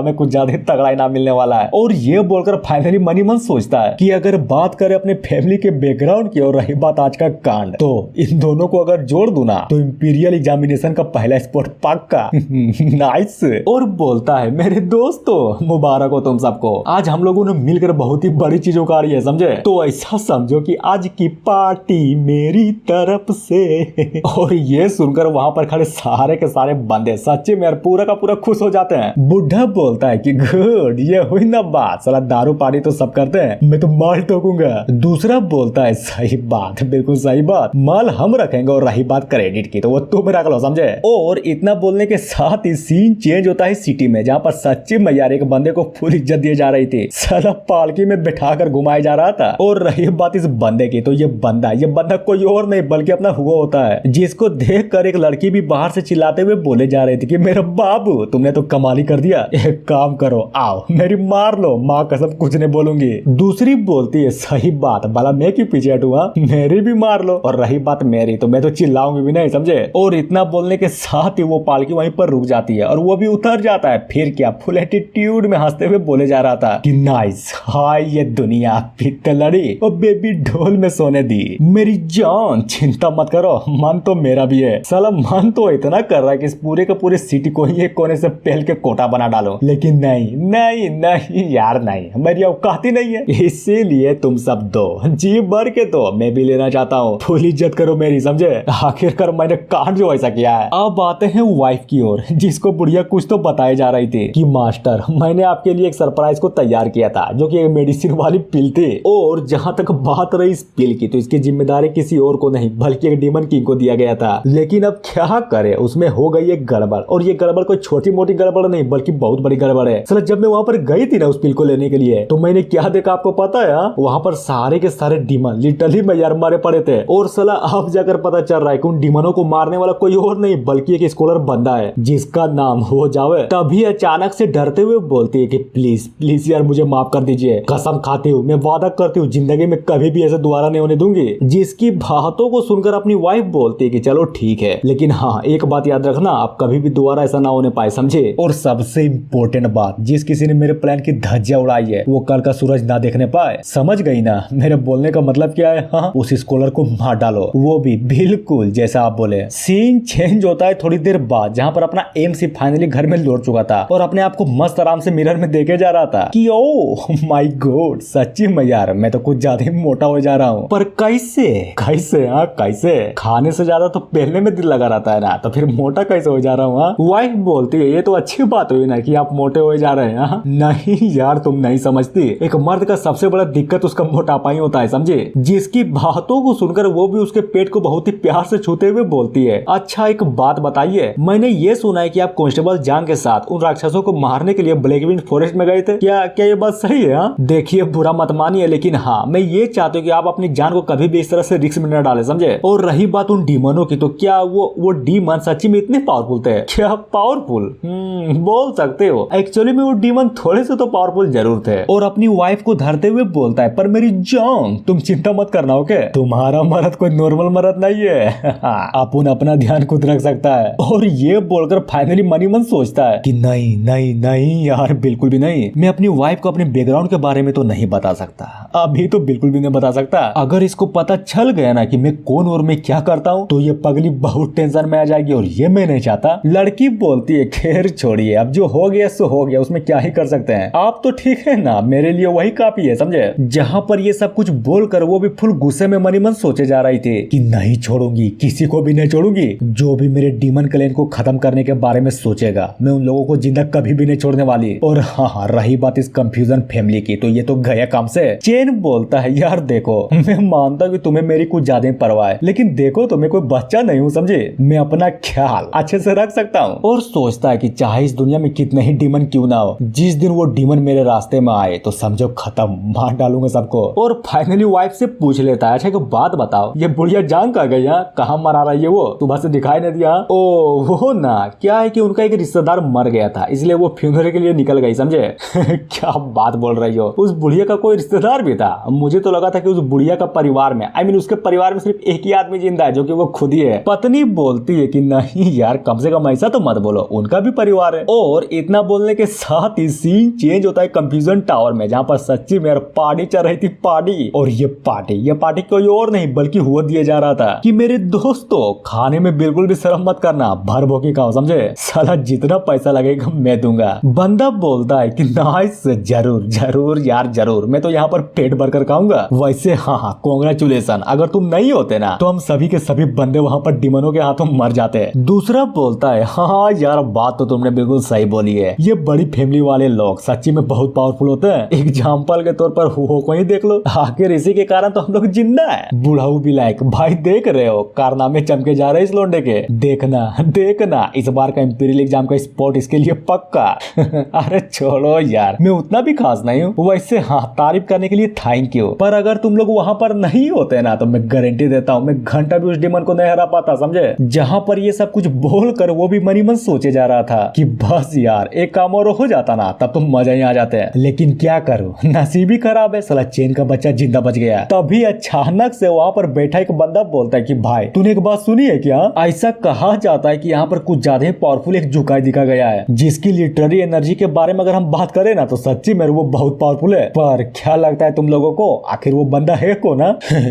[SPEAKER 1] कुछ ज्यादा ही तगड़ा इनाम मिलने वाला है। और ये बोलकर फाइनली मनी मन सोचता है कि अगर बात करें अपने फैमिली के बैकग्राउंड की और रही बात आज का कांड, तो इन दोनों को अगर जोड़ दूं ना तो इंपीरियल एग्जामिनेशन का पहला स्पॉट पक्का। नाइस। और बोलता है मेरे दोस्तों मुबारक हो तुम सबको, आज हम लोगों ने मिलकर बहुत ही बड़ी चीज उखाड़ी है, समझे? तो ऐसा समझो कि आज की पार्टी मेरी तरफ से। और ये सुनकर वहां पर खड़े सारे के सारे बंदे सच्चे में यार पूरा का पूरा खुश हो जाते हैं। बुढ़ा बोलता है कि गुड, ये हुई ना बात, साला दारू पार्टी तो सब करते हैं, मैं तो माल ठोकूंगा। दूसरा बोलता है सही बात, बिल्कुल सही बात, माल हम रखेंगे। और रही बात क्रेडिट की तो वो तुम रख लो, समझे? और इतना बोलने के साथ ही सीन चेंज होता है सिटी में, जहाँ पर सच्ची में यार एक बंदे को फुल इज्जत दी जा रही थी, साला पालकी में बिठा कर घुमाया जा रहा था। और रही बात इस बंदे की, तो ये बंदा कोई और नहीं बल्कि अपना हुआ होता है, जिसको देख कर एक लड़की भी बाहर से चिल्लाते हुए बोले जा रही थी कि मेरा बाबू तुमने तो कमाल ही कर दिया, एक काम करो आओ मेरी मार लो, माँ कसम कुछ नहीं बोलूंगी। दूसरी बोलती है सही बात, भला मैं क्यों पीछे हटूंगा, मेरी भी मार लो। और रही बात मेरी, तो मैं तो चिल्लाऊंगी भी नहीं, समझे? और इतना बोलने के साथ ही वो पालकी वहीं पर रुक जाती है और वो भी उतर जाता है। फिर क्या फुल एटीट्यूड में हंसते हुए बोले जा रहा था कि नाइस, हाय ये दुनिया पित्तलड़ी और बेबी ढोल में सोने दी, मेरी जान चिंता मत करो, मन तो मेरा भी है। साला मन तो इतना कर रहा है कि इस पूरे के पूरे सिटी को ही एक कोने से पहल के कोटा बना डालो, लेकिन नहीं यार नहीं, मेरी औकात ही नहीं है। इसीलिए तुम सब दो, जी भर के दो, मैं भी लेना चाहता हूँ, फुल इज्जत करो मेरी, समझे? आखिरकार मैंने कांड जो ऐसा किया है। अब आते हैं वाइफ की ओर, जिसको बुढ़िया कुछ तो बताए जा रही थी कि मास्टर मैंने आपके लिए एक सरप्राइज को तैयार किया था, जो कि मेडिसिन वाली पिल थी। और जहां तक बात रही इस पिल की, तो इसकी जिम्मेदारी किसी और को नहीं बल्कि एक डीमन किंग को दिया गया था। लेकिन अब क्या करे, उसमें हो गई एक गड़बड़, और ये गड़बड़ कोई छोटी मोटी गड़बड़ नहीं बल्कि बहुत बड़ी गड़बड़ है। चलो जब मैं वहां पर गई थी ना उस पिल को लेने के लिए, तो मैंने क्या देखा आपको पता है? वहां पर सारे के सारे डीमन लिटरली में यार मारे पड़े थे। और साला अब जाकर पता चल रहा है कि उन डीमनों को मारने वाला कोई और नहीं बल्कि एक स्कॉलर बंदा है, जिसका नाम हो जावे। तभी अचानक से डरते हुए बोलती है कि प्लीज यार मुझे माफ कर दीजिए, कसम खाती हूँ, मैं वादा करती हूँ जिंदगी में कभी भी ऐसे दोबारा नहीं होने दूंगी। जिसकी बातों को सुनकर अपनी वाइफ बोलती है कि चलो ठीक है, लेकिन हाँ एक बात याद रखना, आप कभी भी दोबारा ऐसा ना होने पाए, समझे? और सबसे इम्पोर्टेंट बात, जिस किसी ने मेरे प्लान की धज्जियां उड़ाई है वो कल का सूरज ना देखने पाए, समझ गई ना मेरे बोलने का मतलब क्या है? हाँ, उस स्कॉलर को मार डालो, वो भी बिल्कुल जैसा आप बोले। सीन चेंज होता है थोड़ी देर बाद, जहाँ पर अपना एमसी फाइनली घर में लौट चुका था और अपने आप को मस्त आराम से मिरर में देखे जा रहा था कि ओह माय गॉड, सच्ची में यार मैं तो कुछ ज्यादा ही मोटा हो जा रहा हूँ। पर कैसे? हाँ कैसे? खाने से ज्यादा तो पहनने में दिल लगा रहता है ना, तो फिर मोटा कैसे हो जा रहा हूँ? वाइफ बोलती है ये तो अच्छी बात हुई ना कि आप मोटे हो जा रहे हैं। नहीं यार तुम नहीं समझती, एक मर्द का सबसे बड़ा दिक्कत उसका मोटापा ही होता है, समझे? जिसकी बातों को सुनकर वो भी उसके पेट को बहुत ही प्यार से छूते हुए बोलती है, अच्छा एक बात बताइए, मैंने ये सुना है कि आप कांस्टेबल जांग के साथ उन राक्षसों को मारने के लिए ब्लैकविंड फॉरेस्ट में गए थे, क्या क्या ये बात सही है? देखिए बुरा मत मानिए, लेकिन हाँ मैं ये चाहती हूँ कि आप अपनी जान को कभी भी इस तरह से रिस्क में न डालें, समझे? और रही बात उन डीमनों की, तो क्या वो डीमन सच्ची में इतने पावरफुल थे? क्या पावरफुल? बोल सकते हो, एक्चुअली में वो डीमन थोड़े से तो पावरफुल जरूर थे। और अपनी वाइफ को धरते हुए बोलता है, पर मेरी जान तुम चिंता मत करना, ओके? तुम्हारा मर्द कोई नॉर्मल मर्द नहीं है। अपन अपना ध्यान खुद रख सकता है। और ये बोलकर फाइनली मनी मन सोचता है कि नहीं नहीं नहीं यार बिल्कुल भी नहीं, मैं अपनी वाइफ को अपने बैकग्राउंड के बारे में तो नहीं बता सकता, अभी तो बिल्कुल भी नहीं बता सकता। अगर इसको पता चल गया ना कि मैं कौन और मैं क्या करता हूँ, तो ये पगली बहुत टेंशन में आ जाएगी और ये मैं नहीं चाहता। लड़की बोलती है खैर छोड़िए, अब जो हो गया सो हो गया, उसमें क्या ही कर सकते हैं, आप तो ठीक है ना, मेरे लिए वही काफी है, समझे? जहाँ पर ये सब कुछ बोलकर वो भी फुल गुस्से में मनी मन सोचे जा रही थी कि नहीं छोड़ूंगी, किसी को भी नहीं छोड़ूंगी, जो भी मेरे डीमन क्लैन को खत्म करने के बारे में सोचेगा मैं उन लोगों को जिंदा कभी भी नहीं छोड़ने वाली। और हाँ रही बात इस कंफ्यूजन फैमिली की, तो ये तो गया काम से। चेन बोलता है यार देखो, मैं मानता हूँ कि तुम्हें मेरी कुछ ज्यादा परवाह है, लेकिन देखो तो मैं कोई बच्चा नहीं हूँ, समझे? मैं अपना ख्याल अच्छे से रख सकता हूँ। और सोचता है कि चाहे इस दुनिया में कितने ही डीमन क्यों ना हो, जिस दिन वो डीमन मेरे रास्ते में आए तो समझो खत्म, मार डालूंगा सबको। और फाइनली वाइफ से पूछ लेता है, अच्छा एक बात बताओ, ये बुढ़िया जान कहाँ गई? कहाँ मरा रही है वो? सुबह से दिखाई नहीं दिया। ओ वो ना, क्या है कि उनका एक रिश्तेदार मर गया था, इसलिए वो फ्यूनरल के लिए निकल गई, समझे? क्या बात बोल रही हो, उस बुढ़िया का कोई रिश्तेदार भी था? मुझे तो लगा था कि उस बुढ़िया का परिवार में, आई मीन उसके परिवार में सिर्फ एक ही आदमी जिंदा है, जो कि वो खुद ही है। पत्नी बोलती है कि नहीं यार कम से कम ऐसा तो मत बोलो, उनका भी परिवार है। और इतना बोलने के साथ ही सीन चेंज होता है कंफ्यूजन टावर में, जहाँ पर सच्ची में पार्टी चल रही थी, पार्टी। और ये पार्टी कोई और नहीं बल्कि हुआ दिया जा रहा था कि मेरे दोस्तों खाने में बिल्कुल भी शर्म मत करना, भर भोके खाओ, समझे? साला जितना पैसा लगेगा मैं दूंगा। बंदा बोलता है कि नाइस, जरूर जरूर यार जरूर, मैं तो यहाँ पर पेट भर कर खाऊंगा। वैसे हाँ कांग्रेचुलेशन, अगर तुम नहीं होते ना तो हम सभी के सभी बंदे वहाँ पर डीमनों के हाथों मर जाते। दूसरा बोलता है हाँ यार बात तो तुमने बिल्कुल सही बोली है, ये बड़ी फैमिली वाले लोग सच्ची में बहुत पावरफुल होते हैं। एग्जाम्पल के तौर पर हो को ही देख लो, आखिर इसी के कारण तो हम लोग जिंदा है। बुढ़ाऊ भी लाइक भाई देख रहे हो कारनामे चमके जा रहे हैं इस लोंडे के, देखना देखना इस बार का इंपीरियल एग्जाम का स्पॉट इसके लिए पक्का। अरे छोड़ो यार, मैं उतना भी खास नहीं हूँ। वैसे हाँ तारीफ करने के लिए थैंक यू, पर अगर तुम लोग वहाँ पर नहीं होते ना तो मैं गारंटी देता हूँ मैं घंटा भी उस डीमन को नहीं हरा पाता, समझे? जहाँ पर ये सब कुछ बोल कर वो भी मनी मन सोचे जा रहा था कि बस यार एक काम और हो जाता ना, तब तो मजा ही आ जाते हैं। लेकिन क्या करूँ, नसीब ही खराब है, साला चेन का बच्चा जिंदा बच गया। तभी अचानक से वहाँ पर बैठा एक बंदा बोलता है कि भाई तूने एक बात सुनी है क्या? ऐसा कहा जाता है कि यहाँ पर कुछ ज्यादा ही पावरफुल एक जुकाई दिखा गया है, जिसकी लिटरेरी एनर्जी के बारे में अगर हम बात करें ना तो सच्ची में वो बहुत पावरफुल है। पर क्या लगता है तुम लोगों को, आखिर वो बंदा है कौन?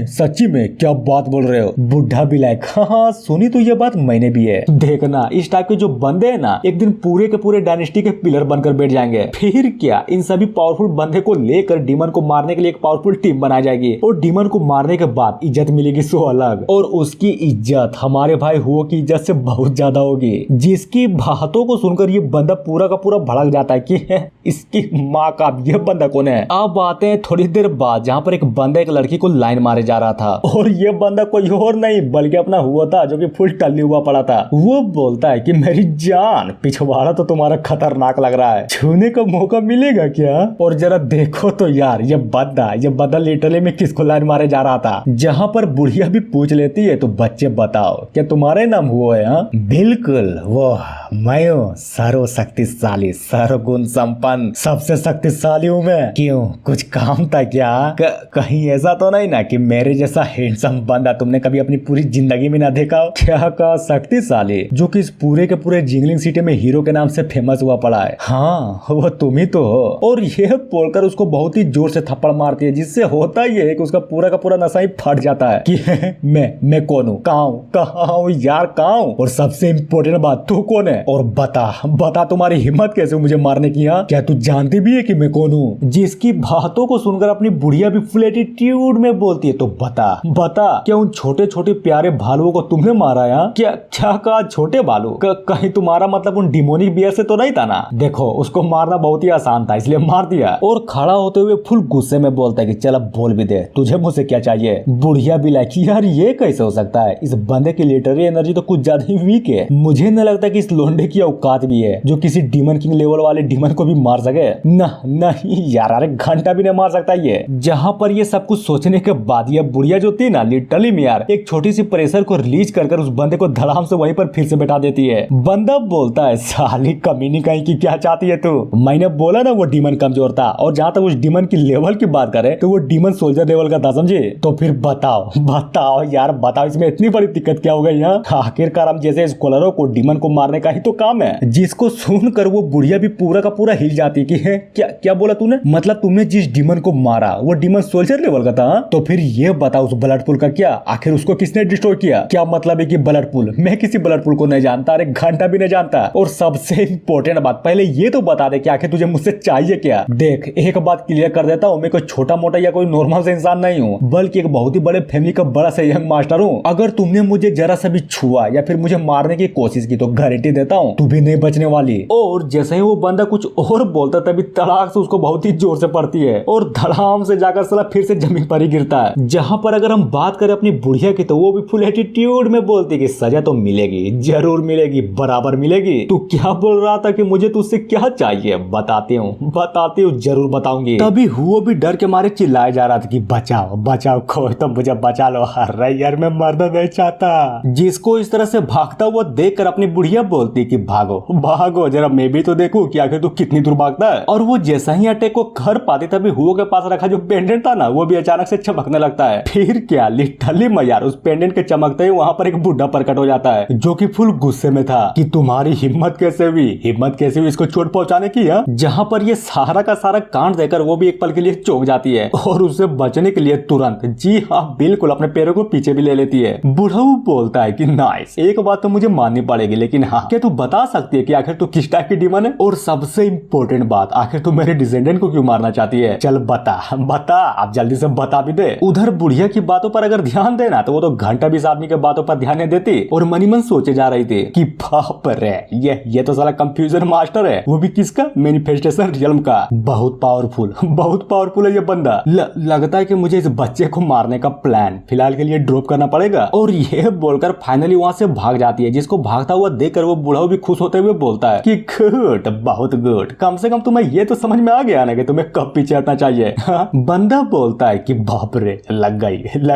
[SPEAKER 1] सच्ची में क्या बात बोल रहे हो? बुढ़ा भी लाइक हाँ सुनी तो ये बात मैंने भी है। देखना इस टाइप के जो बंदे है ना एक दिन पूरे के पूरे डायनेस्टी के पिलर बनकर बैठ जाएंगे। फिर क्या इन सभी पावरफुल बंदे को लेकर डीमन को मारने के लिए एक पावरफुल टीम बनाई जाएगी, और डीमन को मारने के बाद इज्जत मिलेगी सो अलग, और उसकी इज्जत हमारे भाई हुओ की इज्जत से बहुत ज्यादा होगी। जिसकी बातों को सुनकर ये बंदा पूरा का पूरा भड़क जाता है कि इसकी माँ का ये बंदा कौन है। अब आते हैं थोड़ी देर बाद जहाँ पर एक बंदा एक लड़की को लाइन मारे जा रहा था, और ये बंदा कोई और नहीं बल्कि अपना हुआ था जो कि फुल टल्ली हुआ पड़ा था। वो बोलता है कि मेरी जान पिछवाड़ा तो तुम्हारा खतरनाक लग रहा है, छूने का मौका मिलेगा क्या? और जरा देखो तो यार ये बंदा लिटरली में किसको लाइन मारे जा रहा था। जहाँ पर बुढ़िया भी पूछ लेती है तो बच्चे बताओ क्या तुम्हारे नाम हुआ है? हाँ बिल्कुल वो मैं हूँ, सर्वशक्तिशाली सर्वगुण संपन्न सबसे शक्तिशाली हूँ मैं। क्यों कुछ काम था क्या? कहीं ऐसा तो नहीं ना कि मेरे जैसा हैंडसम बंदा तुमने कभी अपनी पूरी जिंदगी में ना देखा हो? क्या कहा शक्तिशाली, जो कि इस पूरे के पूरे जिंगलिंग सिटी में हीरो के नाम से फेमस हुआ पड़ा है। हाँ वो तुम ही तो हो। और यह बोलकर उसको बहुत ही जोर से थप्पड़ मारती है, जिससे होता ही है कि उसका पूरा का पूरा नशा ही फट जाता है कि मैं कौन हूँ, कहाँ हूँ यार, कहाँ हूँ, और सबसे इम्पोर्टेंट बात तू कौन है, और बता तुम्हारी हिम्मत कैसे मुझे मारने की? क्या तू जानती भी है कि मैं कौन हूँ? जिसकी बातों को सुनकर अपनी बुढ़िया भी फुल एटीट्यूड में बोलती है तो बता क्या उन छोटे छोटे प्यारे भालुओं बालुओं को तुमने मारा है? क्या क्या कहा छोटे बालू? कहीं तुम्हारा मतलब उन डिमोनिक बियर से तो नहीं था ना? देखो उसको मारना बहुत ही आसान था इसलिए मार दिया। और खड़ा होते हुए फुल गुस्से में बोलता है कि चल अब बोल भी दे, तुझे मुझसे क्या चाहिए? बुढ़िया भी लाइक यार ये कैसे हो सकता है, इस बंदे की लिटरेरी एनर्जी तो कुछ ज्यादा ही वीक है। मुझे न लगता कि इस लोंडे की औकात भी है जो किसी डीमन किंग लेवल वाले डीमन को भी मार सके। नहीं यार, अरे घंटा भी नहीं मार सकता ये। जहाँ पर ये सब कुछ सोचने के बाद ये बुढ़िया जो थी ना लिटरली में यार एक छोटी सी प्रेशर को रिलीज कर उस बंदे को धड़ाम से वहीं पर फिर से बैठा देती है। बंदा बोलता है साली कमीनी कहीं की क्या चाहती है तू? मैंने बोला ना वो डीमन कमजोर था, और जहाँ तक उस डीमन की लेवल की बात करे तो वो डीमन सोल्जर लेवल का था, समझे? तो फिर बताओ यार बताओ, इसमें इतनी बड़ी दिक्कत क्या हो गई? आखिरकार हम जैसे स्कॉलरों को डीमन को मारने का ही तो काम है। जिसको सुनकर वो बुढ़िया भी पूरा का पूरा हिल जाती कि है क्या बोला तूने? मतलब तुमने जिस डीमन को मारा वो डीमन सोल्जर लेवल का था? तो फिर ये बताओ उस ब्लड पूल का क्या? आखिर उसको किसने डिस्ट्रॉय किया? क्या मतलब है कि ब्लड पूल? मैं किसी ब्लड पूल को नहीं जानता, अरे घंटा भी नहीं जानता। और सबसे इम्पोर्टेंट बात, पहले ये तो बता दे कि आखिर तुझे मुझसे चाहिए क्या? देख एक बात क्लियर कर देता हूँ, मैं कोई छोटा मोटा या कोई नॉर्मल से इंसान नहीं हूँ, बल्कि एक बहुत ही बड़े फैमिली का बड़ा सा यंग मास्टर हूँ। अगर तुमने मुझे जरा सा भी छुआ या फिर मुझे मारने की कोशिश की तो गारंटी देता हूँ तू भी नहीं बचने वाली। और जैसे ही वो बंदा कुछ और बोलता तभी तड़ाक से उसको बहुत ही जोर से पड़ती है और धड़ाम से जाकर साला फिर से जमीन पर ही गिरता है। जहाँ पर अगर हम बात करें अपनी बुढ़िया की तो वो भी फुल एटीट्यूड में बोलती कि सजा तो मिलेगी, जरूर मिलेगी, बराबर मिलेगी। तू क्या बोल रहा था कि मुझे तुझसे क्या चाहिए? बताती हूँ जरूर बताऊंगी। तभी वो भी डर के मारे चिल्लाए जा रहा था कि बचाओ कोई तो मुझे बचा लो। अरे यार मैं मरना नहीं चाहता। जिसको इस तरह से भागता हुआ देखकर अपनी बुढ़िया बोलती कि भागो जरा मैं भी तो देखूं कि आखिर तू कितनी दूर भागता है। और वो जैसा ही अटैक को कर पाती तभी हुओ के पास रखा जो पेंडेंट था ना वो भी अचानक से चमकने लगता है। फिर क्या लिटरली मैं यार उस पेंडेंट के चमकते ही वहां पर एक बुढ़ा प्रकट हो जाता है जो कि फुल गुस्से में था कि तुम्हारी हिम्मत कैसे हुई इसको चोट पहुंचाने की? जहां पर ये सारा का सारा कांड देकर वो भी एक पल के लिए चौंक जाती है और उससे बचने के लिए तुरंत जी हाँ बिल्कुल अपने पैरों को पीछे भी ले लेती है। बुढ़ऊ बोलता है कि नाइस, एक बात तो मुझे माननी पड़ेगी, लेकिन हाँ क्या तू बता सकती है कि आखिर तू किस टाइप की डीमन है? और सबसे इम्पोर्टेंट बात, आखिर तू मेरे डिसेंडेंट को क्यों मारना चाहती है? चल बता आप जल्दी से बता भी दे। उधर बुढ़िया की बातों पर अगर ध्यान देना तो वो तो घंटा 20 आदमी के बातों पर ध्यान नहीं देती और मनी मन सोचे जा रही थी कि बाप रे ये तो साला कंफ्यूजन मास्टर है, वो भी किसका? मैनिफेस्टेशन रियल्म का। बहुत पावरफुल है ये बंदा। लगता है कि मुझे इस बच्चे को मारने का प्लान फिलहाल के लिए ड्रॉप करना पड़ेगा। और ये बोलकर फाइनली वहां से भाग जाती है, जिसको भागता हुआ देखकर वो बूढ़ा भी खुश होते हुए बोलता है कि गुड, बहुत गुड, कम से कम तुम्हें ये तो समझ में आ गया ना कि तुम्हें कब पीछे हटना चाहिए। बंदा बोलता है कि बाप रे लग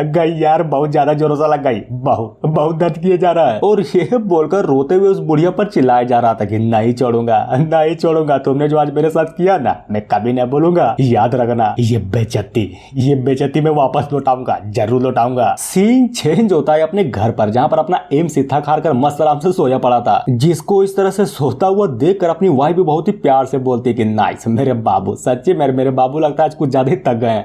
[SPEAKER 1] गई यार, बहुत ज्यादा जोरों से लग गई, बहुत दर्द किए जा रहा है। और ये बोलकर रोते हुए उस बुढ़िया पर चिल्लाया जा रहा था कि नहीं छोड़ूंगा, तुमने जो आज मेरे साथ किया ना मैं कभी नहीं भूलूंगा, याद रखना ये बेइज्जती मैं वापस लौटाऊंगा, जरूर लौटाऊंगा। सीन चेंज होता है अपने घर पर, जहाँ पर अपना एम सिथा खाकर मस्त आराम से सोया पड़ा था, जिसको इस तरह से सोता हुआ देखकर अपनी वाइफ भी बहुत ही प्यार से बोलती कि नाइस मेरे बाबू, सच्ची मेरे बाबू लगता है आज कुछ ज्यादा ही थक गए।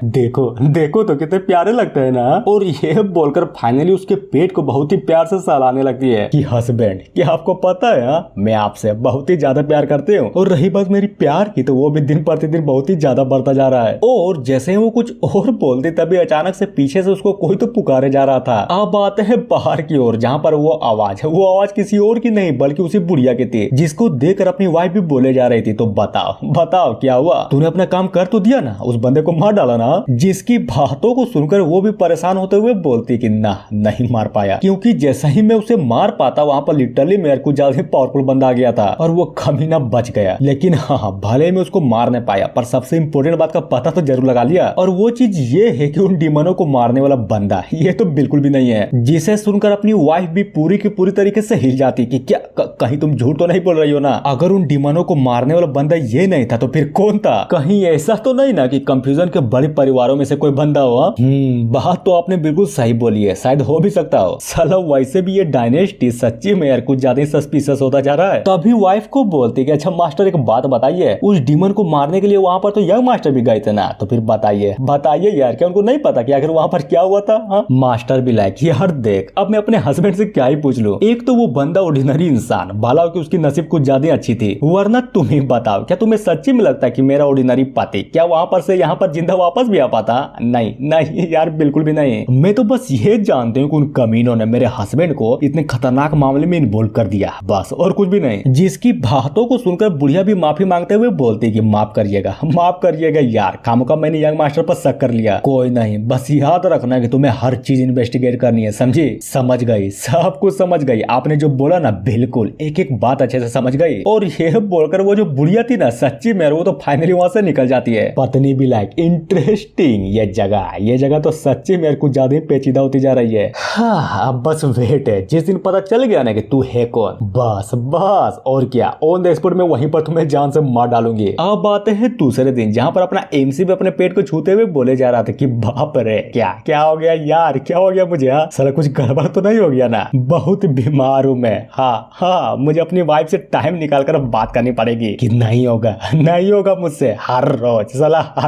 [SPEAKER 1] देखो तो कितने प्यारे लगते हैं ना। और ये बोलकर फाइनली उसके पेट को बहुत ही प्यार से सहलाने लगती है कि हस्बैंड क्या आपको पता है मैं आपसे बहुत ही ज्यादा प्यार करती हूँ, और रही बात मेरी प्यार की तो वो भी दिन प्रतिदिन बहुत ही ज्यादा बढ़ता जा रहा है। और जैसे वो कुछ और बोलती तभी अचानक से पीछे से उसको कोई तो पुकारे जा रहा था। अब आते हैं बाहर की ओर, जहाँ पर वो आवाज किसी और की नहीं बल्कि उसी बुढ़िया की थी, जिसको देखकर अपनी वाइफ भी बोले जा रही थी। तो बताओ क्या हुआ? तूने अपना काम कर तो दिया ना, उस बंदे को मार डाला ना? जिसकी बातों को सुनकर वो भी परेशान होते हुए बोलती कि नहीं मार पाया, क्योंकि जैसा ही मैं उसे मार पाता वहाँ पर लिटरली मेरे को ज्यादा पावरफुल बंदा आ गया था और वो कमीना बच गया। लेकिन हाँ भले में उसको मार नहीं पाया पर सबसे इम्पोर्टेंट बात का पता तो जरूर लगा लिया, और वो चीज ये है कि उन डीमनों को मारने वाला बंदा ये तो बिल्कुल भी नहीं है। जिसे सुनकर अपनी वाइफ भी पूरी की पूरी तरीके से हिल जाती कि क्या कहीं तुम झूठ तो नहीं बोल रही हो ना? अगर उन डीमनों को मारने वाला बंदा ये नहीं था तो फिर कौन था? कहीं ऐसा तो नहीं ना कि कंफ्यूजन के बड़े परिवारों में से कोई बंदा हो? बात तो आपने बिल्कुल सही बोली है, शायद हो भी सकता हो। साला वैसे भी ये डायनेस्टी सच्ची में यार कुछ ज्यादा सस्पिशियस होता जा रहा है। तभी वाइफ को बोलती कि अच्छा मास्टर एक बात बताइए, उस डीमन को मारने के लिए वहाँ पर तो यंग मास्टर भी गए थे ना, तो फिर बताइए यार, क्या उनको नहीं पता कि आखिर वहाँ पर क्या हुआ था? हाँ मास्टर भी लाइक यार देख अब मैं अपने हस्बैंड से क्या ही पूछ लूं, एक तो वो बंदा ऑर्डिनरी इंसान, भला हो कि उसकी नसीब कुछ ज्यादा अच्छी थी, वरना तुम ही बताओ क्या तुम्हें सच्ची में लगता है कि मेरा ऑर्डिनरी पति क्या वहाँ पर से यहाँ पर जिंदा वापस भी आ पाता? नहीं यार बिल्कुल भी नहीं। मैं तो बस ये जानती हूँ कि उन कमीने कमीनों ने मेरे हस्बैंड को इतने खतरनाक मामले में इन्वॉल्व कर दिया, बस और कुछ भी नहीं। जिसकी बातों को सुनकर बुढ़िया भी माफी मांगते हुए बोलती कि माफ करिएगा यार, खामखा मैंने यंग मास्टर पर शक कर लिया। कोई नहीं, बस याद रखना कि तुम्हें हर चीज इन्वेस्टिगेट करनी है, समझी? समझ गई, सब कुछ समझ गई। आपने जो बोला ना बिल्कुल एक एक बात अच्छे से समझ गई। और यह बोलकर वो जो बुढ़िया थी ना सच्ची में वो तो फाइनली वहां से निकल जाती है। पत्नी भी लाइक इंटरेस्टिंग, ये जगह तो सच्ची में कुछ ज्यादा ही पेचीदा होती जा रही है। हाँ, अब बस वेट है, जिस दिन पता चल गया ना कि तू है कौन, बस और क्या, ऑन द स्पॉट में वहीं पर तुम्हें जान से मार डालूंगी। अब आते हैं दूसरे दिन, जहाँ पर अपना एमसी भी अपने पेट को छूते हुए बोले जा रहा था कि बाप रे क्या हो गया यार, क्या हो गया मुझे? साला कुछ गड़बड़ तो नहीं हो गया ना? बहुत बीमार हूँ मैं। हाँ, मुझे अपनी वाइफ से टाइम निकाल कर बात करनी पड़ेगी। कि नहीं होगा मुझसे हर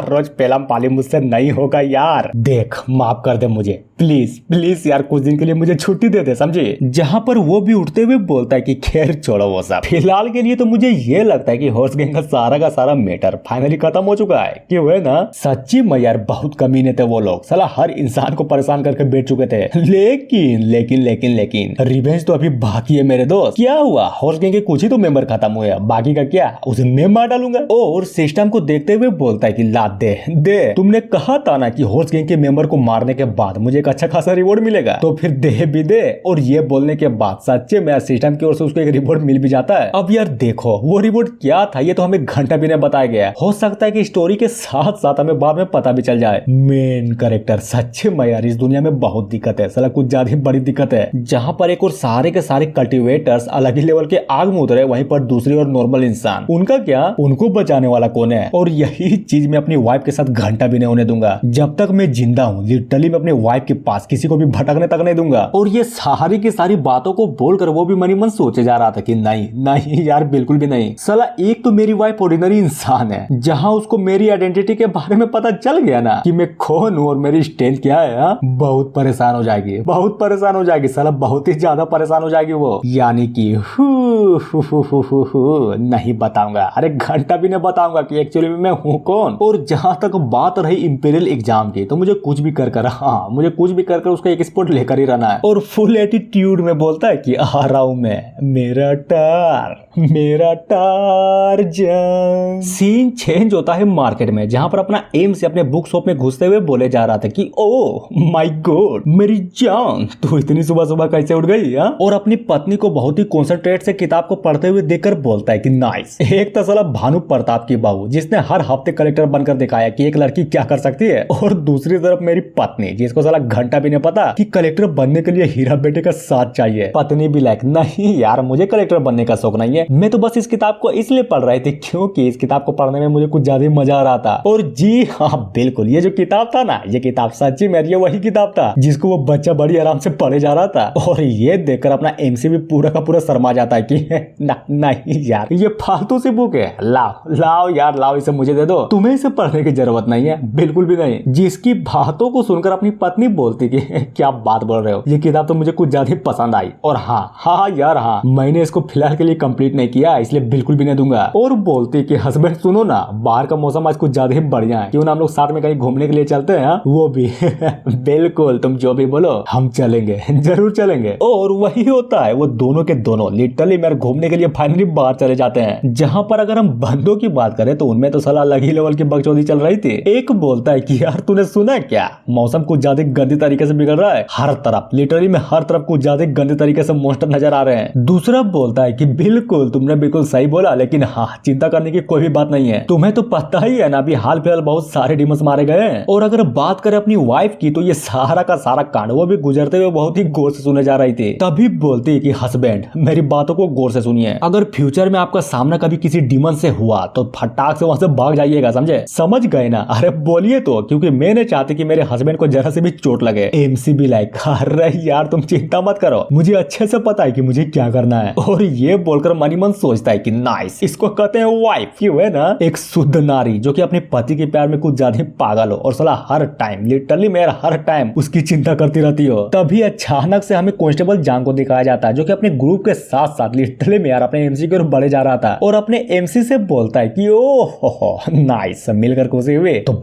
[SPEAKER 1] रोज पेलम पाली मुझसे नहीं होगा यार। देख, माफ कर दे मुझे प्लीज यार, कुछ दिन के लिए मुझे छुट्टी दे दे, समझे? जहाँ पर वो भी उठते हुए बोलता है कि खैर छोड़ो वो सब, फिलहाल के लिए तो मुझे ये लगता है कि हॉर्स गैंग का सारा मैटर फाइनली खत्म हो चुका है। क्यों है ना? सच्ची में यार बहुत कमीने थे वो लोग, साला हर इंसान को परेशान करके बैठ चुके थे। लेकिन रिवेंज तो अभी बाकी है मेरे दोस्त। क्या हुआ? हॉर्स गैंग के कुछ ही तो मेंबर खत्म हुए, बाकी का क्या? उसे मैं मार डालूंगा। और सिस्टम को देखते हुए बोलता है कि ला दे, तुमने कहा था ना कि हॉर्स गैंग के मेंबर को मारने के बाद मुझे एक अच्छा खासा रिवॉर्ड मिलेगा, तो फिर दे भी दे। और ये बोलने के बाद सच्चे में सिस्टम की ओर से उसको एक रिवॉर्ड मिल भी जाता है। अब यार देखो वो रिवॉर्ड क्या था ये तो हमें घंटा भी नहीं बताया गया। हो सकता है कि स्टोरी के साथ साथ हमें बाद में पता भी चल जाए। मेन कैरेक्टर सच्चे में यार इस दुनिया में बहुत दिक्कत है, साला कुछ ज्यादा बड़ी दिक्कत है। जहाँ पर एक और सारे के सारे कल्टिवेटर्स अलग ही लेवल के आग में उतरे, वहीं पर दूसरी और नॉर्मल इंसान, उनका क्या? उनको बचाने वाला कौन है? और यही चीज मैं अपनी वाइफ के साथ घंटा भी नहीं होने दूंगा। जब तक मैं जिंदा हूँ लिटरली मैं अपनी वाइफ के पास किसी को भी भटकने तक नहीं दूंगा। और ये सारी की सारी बातों को बोलकर वो भी मनी मन सोचे जा रहा था कि नहीं यार बिल्कुल भी नहीं। साला एक तो मेरी वाइफ ऑर्डिनरी इंसान है, जहाँ उसको मेरी आइडेंटिटी के बारे में पता चल गया ना कि मैं कौन हूँ और मेरी स्ट्रेंथ क्या है, बहुत परेशान हो जाएगी साला, बहुत ही ज्यादा परेशान हो जाएगी वो। यानी कि नहीं बताऊंगा, अरे घंटा भी नहीं बताऊंगा कि एक्चुअली मैं हूँ कौन। और जहाँ तक बात रही इंपीरियल एग्जाम की, तो मुझे कुछ भी कर उसका एक स्पॉट लेकर ही रहना है। और फुल एटीट्यूड में बोलता है कि आ रहा हूं मैं, मेरा टार्जन। सीन चेंज होता है मार्केट में, जहां पर अपना एम से अपने बुक शॉप में घुसते हुए बोले जा रहा था कि ओ माय गॉड मेरी जान, तू इतनी सुबह कैसे उठ गई? और अपनी पत्नी को बहुत ही कॉन्सेंट्रेट से किताब को पढ़ते हुए देखकर बोलता है कि नाइस। एक तो साला भानु प्रताप की बहू जिसने हर हफ्ते कलेक्टर बनकर दिखाया कि एक लड़की क्या कर सकती है, और दूसरी तरफ मेरी पत्नी जिसको साला घंटा भी नहीं पता कि कलेक्टर बनने के लिए हीरा बेटे का साथ चाहिए। पत्नी भी लाइक नहीं यार मुझे कलेक्टर बनने का शौक नहीं है, मैं तो बस इस किताब को इसलिए पढ़ रही थी क्योंकि इस किताब को पढ़ने में मुझे कुछ ज्यादा मजा आ रहा था। और जी हाँ बिल्कुल, ये जो किताब था ना, ये किताब सच्ची में ये वही किताब था जिसको वो बच्चा बड़ी आराम से पढ़े जा रहा था। और ये देखकर अपना एमसी भी पूरा का पूरा शर्मा जाता है कि नहीं यार ये फालतू सी बुक है, लाओ यार लाओ, इसे मुझे दे दो, तुम्हें इसे पढ़ने की जरूरत नहीं है, बिल्कुल भी नहीं। जिसकी बातों को सुनकर अपनी पत्नी बोलती कि क्या बात बोल रहे हो, ये किताब तो मुझे कुछ ज्यादा पसंद आई। और हाँ यार हाँ, मैंने इसको फिलहाल के लिए कंप्लीट नहीं किया इसलिए बिल्कुल भी नहीं दूंगा। और बोलती कि हस्बैंड सुनो ना, बाहर का मौसम आज कुछ ज्यादा ही बढ़िया है, क्यों ना हम लोग साथ में कहीं घूमने के लिए चलते हैं? वो भी बिल्कुल, तुम जो भी बोलो हम चलेंगे, जरूर चलेंगे। और वही होता है, वो दोनों के दोनों लिटरली मेरे घूमने के लिए फाइनली बाहर चले जाते हैं। जहाँ पर अगर हम बंदों की बात करें तो उनमें तो साला अलग ही लेवल की बकचोदी चल रही थी। एक बोलता है कि यार तूने सुना क्या, मौसम कुछ ज्यादा गंदी तरीके से बिगड़ रहा है, हर तरफ लिटरली में हर तरफ कुछ ज्यादा गंदे तरीके से मॉन्स्टर नजर आ रहे हैं। दूसरा बोलता है कि बिल्कुल तुमने बिल्कुल सही बोला, लेकिन हाँ चिंता करने की कोई भी बात नहीं है, तुम्हें तो पता ही है ना अभी हाल फिलहाल बहुत सारे डिमंस मारे गए हैं। और अगर बात करें अपनी वाइफ की तो ये सारा का सारा कांड वो भी गुजरते हुए बहुत ही गौर से सुने जा रही थी। तभी बोलती है कि हस्बैंड मेरी बातों को गौर से सुनिए, अगर फ्यूचर में आपका सामना कभी किसी डिमन से हुआ तो फटाक से वहां से भाग जाइएगा, समझे? समझ गए ना? अरे बोलिए तो, क्योंकि मैं नहीं चाहती कि मेरे हस्बैंड को जरा से भी चोट लगे। एमसी भी लाइक अरे यार तुम चिंता मत करो, मुझे अच्छे से पता है कि मुझे क्या करना है। और ये बोलकर मनी मन सोचता है कि नाइस, इसको कहते हैं वाइफ। क्यों है ना, एक शुद्ध नारी जो कि अपने पति के प्यार में कुछ ज्यादा पागल हो और साला हर टाइम लिटरली मेरा हर टाइम उसकी चिंता करती रहती हो। तभी अचानक से हमें कांस्टेबल जांग को दिखाया जाता है जो कि अपने ग्रुप के साथ साथ लिटरली में यार अपने एमसी की ओर बढ़े जा रहा था। और अपने एमसी से बोलता है कि ओ नाइस, मिलकर खुशी हुई। तो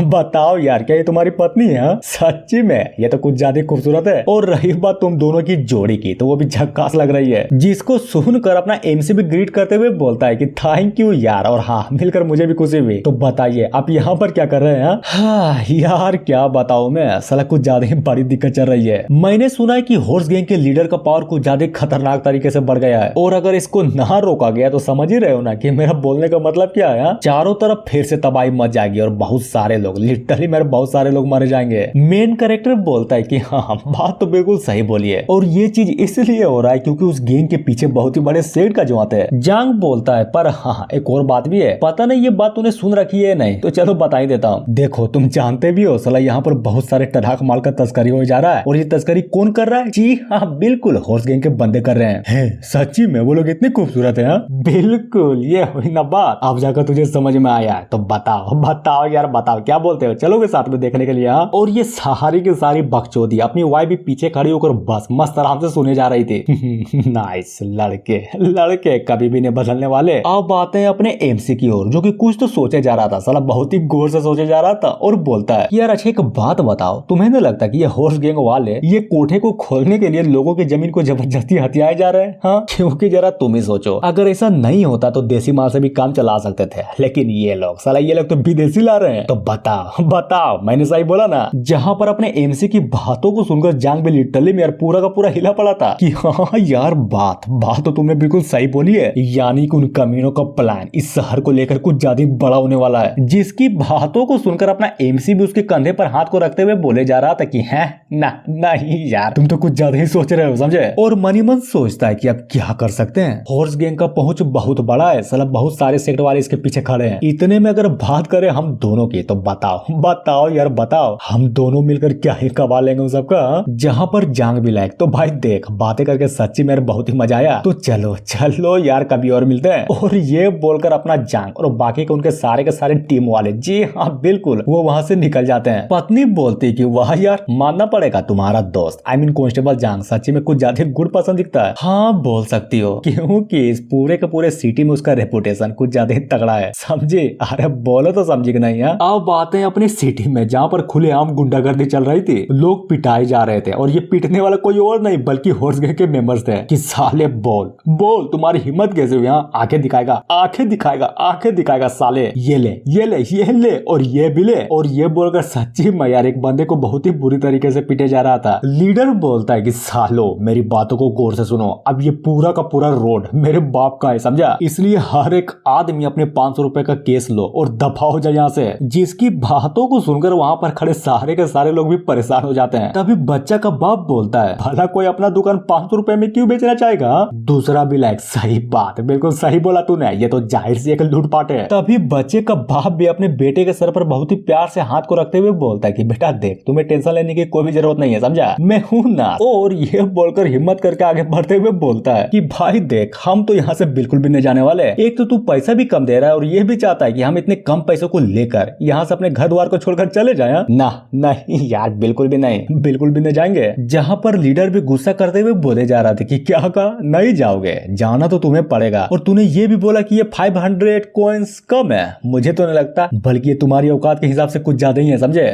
[SPEAKER 1] बताओ यार क्या ये तुम्हारी पत्नी है? सच्ची में ये तो कुछ ज्यादा खूबसूरत खूबसूरत है। और रही बात तुम दोनों की जोड़ी की, तो वो भी झक्कास लग रही है, जिसको सुनकर अपना एमसी भी ग्रीट करते हुए बोलता है कि थैंक यू यार, और हाँ मिलकर मुझे भी खुशी हुई। तो बताइए आप यहाँ पर क्या कर रहे हैं? हाँ यार क्या बताऊं मैं, साला कुछ ज्यादा ही बड़ी दिक्कत चल रही है। मैंने सुना है कि हॉर्स गैंग के लीडर का पावर कुछ ज्यादा खतरनाक तरीके से बढ़ गया है, और अगर इसको ना रोका गया तो समझ ही रहे हो ना कि मेरा बोलने का मतलब क्या है। चारों तरफ फिर से तबाही मच जाएगी और बहुत सारे लोग, लिटरली मेरे बहुत सारे लोग मारे जाएंगे। मेन कैरेक्टर बोलता है कि हाँ बात तो बिल्कुल सही बोली है, और ये चीज इसलिए हो रहा है क्योंकि उस गैंग के पीछे बहुत ही बड़े सेठ का जो आते हैं। जांग बोलता है पर हाँ एक और बात भी है, पता नहीं ये बात तूने सुन रखी है नहीं, तो चलो बता ही देता हूँ। देखो तुम जानते भी हो साला यहाँ पर बहुत सारे टढ़ाक माल का तस्करी हो जा रहा है, और ये तस्करी कौन कर रहा है? जी हाँ बिल्कुल हॉर्स गैंग के बंदे कर रहे हैं। सच्ची में वो लोग इतने खूबसूरत है? बिल्कुल, ये हुई ना बात, अब जाकर तुझे समझ में आया। तो बताओ बताओ यार बताओ, क्या बोलते हो, चलोगे साथ में देखने के लिए? और ये सारी की सारी बकचोदी अपनी वाइफ भी पीछे खड़ी होकर बस मस्त आराम से सुने जा रही थी। नाइस, लड़के लड़के कभी भी नहीं बदलने वाले। अब आते हैं अपने एमसी की ओर, जो कि कुछ तो सोचे जा रहा था, साला बहुत ही गौर से सोचे जा रहा था, और बोलता है यार अच्छा एक बात बताओ, तुम्हें नहीं लगता कि ये हॉर्स गैंग वाले ये कोठे को खोलने के लिए लोगों की जमीन को जबरदस्ती हथियाए जा रहे हैं? हाँ क्योंकि जरा तुम ही सोचो, अगर ऐसा नहीं होता तो देसी माल से भी काम चला सकते थे, लेकिन ये लोग साला ये लोग तो विदेशी ला रहे हैं। तो बताओ बताओ, मैंने सही बोला ना? जहाँ पर अपने एमसी की बातों को सुनकर जांग भी लिटरली में यार पूरा का पूरा हिला पड़ा था कि हाँ यार बात तो तुमने बिल्कुल सही बोली है, यानी कि उन कमीनों का प्लान इस शहर को लेकर कुछ ज्यादा बड़ा होने वाला है। जिसकी बातों को सुनकर अपना एमसी भी उसके कंधे पर हाथ को रखते हुए बोले जा रहा था कि है ना नहीं यार तुम तो कुछ ज्यादा ही सोच रहे हो, समझे? और मनी मन सोचता है कि अब क्या कर सकते हैं, हॉर्स गैंग का पहुंच बहुत बड़ा है, साला बहुत सारे सेक्टर वाले इसके पीछे खड़े हैं। इतने में अगर बात करें हम दोनों की, तो बताओ बताओ यार बताओ, हम दोनों मिलकर क्या ही कमा लेंगे उन सबका? जहाँ पर जांग भी लायक, तो भाई देख बातें करके सच्ची मेरे बहुत ही मजा आया, तो चलो चलो यार कभी और मिलते हैं। और ये बोलकर अपना जांग और बाकी के उनके सारे के सारे टीम वाले, जी हाँ बिल्कुल, वो वहाँ से निकल जाते हैं। पत्नी बोलती कि वाह यार मानना पड़ेगा, तुम्हारा दोस्त आई मीन कांस्टेबल जांग सच्ची में कुछ ज्यादा गुड पसंद दिखता है। हाँ बोल सकती हो, क्योंकि इस पूरे के पूरे सिटी में उसका रेपुटेशन कुछ ज्यादा ही तगड़ा है, समझे? अरे बोलो तो समझी कि नहीं है? अब बातें अपनी सिटी में, जहाँ पर खुलेआम गुंडागर्दी चल रही थी, लोग पिटाए जा रहे थे, और ये पिटने वाला कोई और नहीं बल्कि हॉर्स गैंग के मेंबर्स थे। कि साले बोल बोल तुम्हारी हिम्मत कैसे हुई? आंखें दिखाएगा आंखें दिखाएगा आंखें दिखाएगा साले, ये ले ये ले ये ले और ये भी ले। और ये बोलकर सच्ची में यार एक बंदे को बहुत ही बुरी तरीके से पीटे जा रहा था। लीडर बोलता है कि सालो मेरी बातों को गौर से सुनो, अब ये पूरा का पूरा रोड मेरे बाप का है, समझा? इसलिए हर एक आदमी अपने 500 रुपए का केस लो और दफा हो जाए यहाँ से। जिसकी बातों को सुनकर वहाँ पर खड़े सारे के सारे लोग भी परेशान हो जाते हैं। तभी बच्चा का बाप बोलता है भला कोई अपना दुकान 500 रुपए में क्यों बेचना चाहेगा? दूसरा भी लाइक सही बात, बिल्कुल सही बोला तूने, ये तो जाहिर सी एक लूटपाट है। तभी बच्चे का बाप भी अपने बेटे के सर पर बहुत ही प्यार से हाथ को रखते हुए बोलता है कि बेटा देख तुम्हें टेंशन लेने की कोई भी जरूरत नहीं है, समझा? मैं हूं ना। और ये बोलकर हिम्मत करके आगे बढ़ते हुए बोलता है कि भाई देख हम तो यहाँ से बिल्कुल भी नहीं जाने वाले। एक तो तू पैसा भी कम दे रहा है और ये भी चाहता है कि हम इतने कम पैसों को लेकर यहाँ से अपने घर द्वार को छोड़कर चले जाए। ना नहीं यार बिल्कुल भी नहीं, बिल्कुल भी नहीं जाएंगे। जहाँ पर लीडर भी गुस्सा करते हुए बोले जा रहा था कि क्या कहा, नहीं जाओगे, जाना तो तुम्हें पड़ेगा। और तूने ये भी बोला कि ये 500 कॉइंस कम है, मुझे तो नहीं लगता, बल्कि ये तुम्हारी औकात के हिसाब से कुछ ज्यादा ही है, समझे?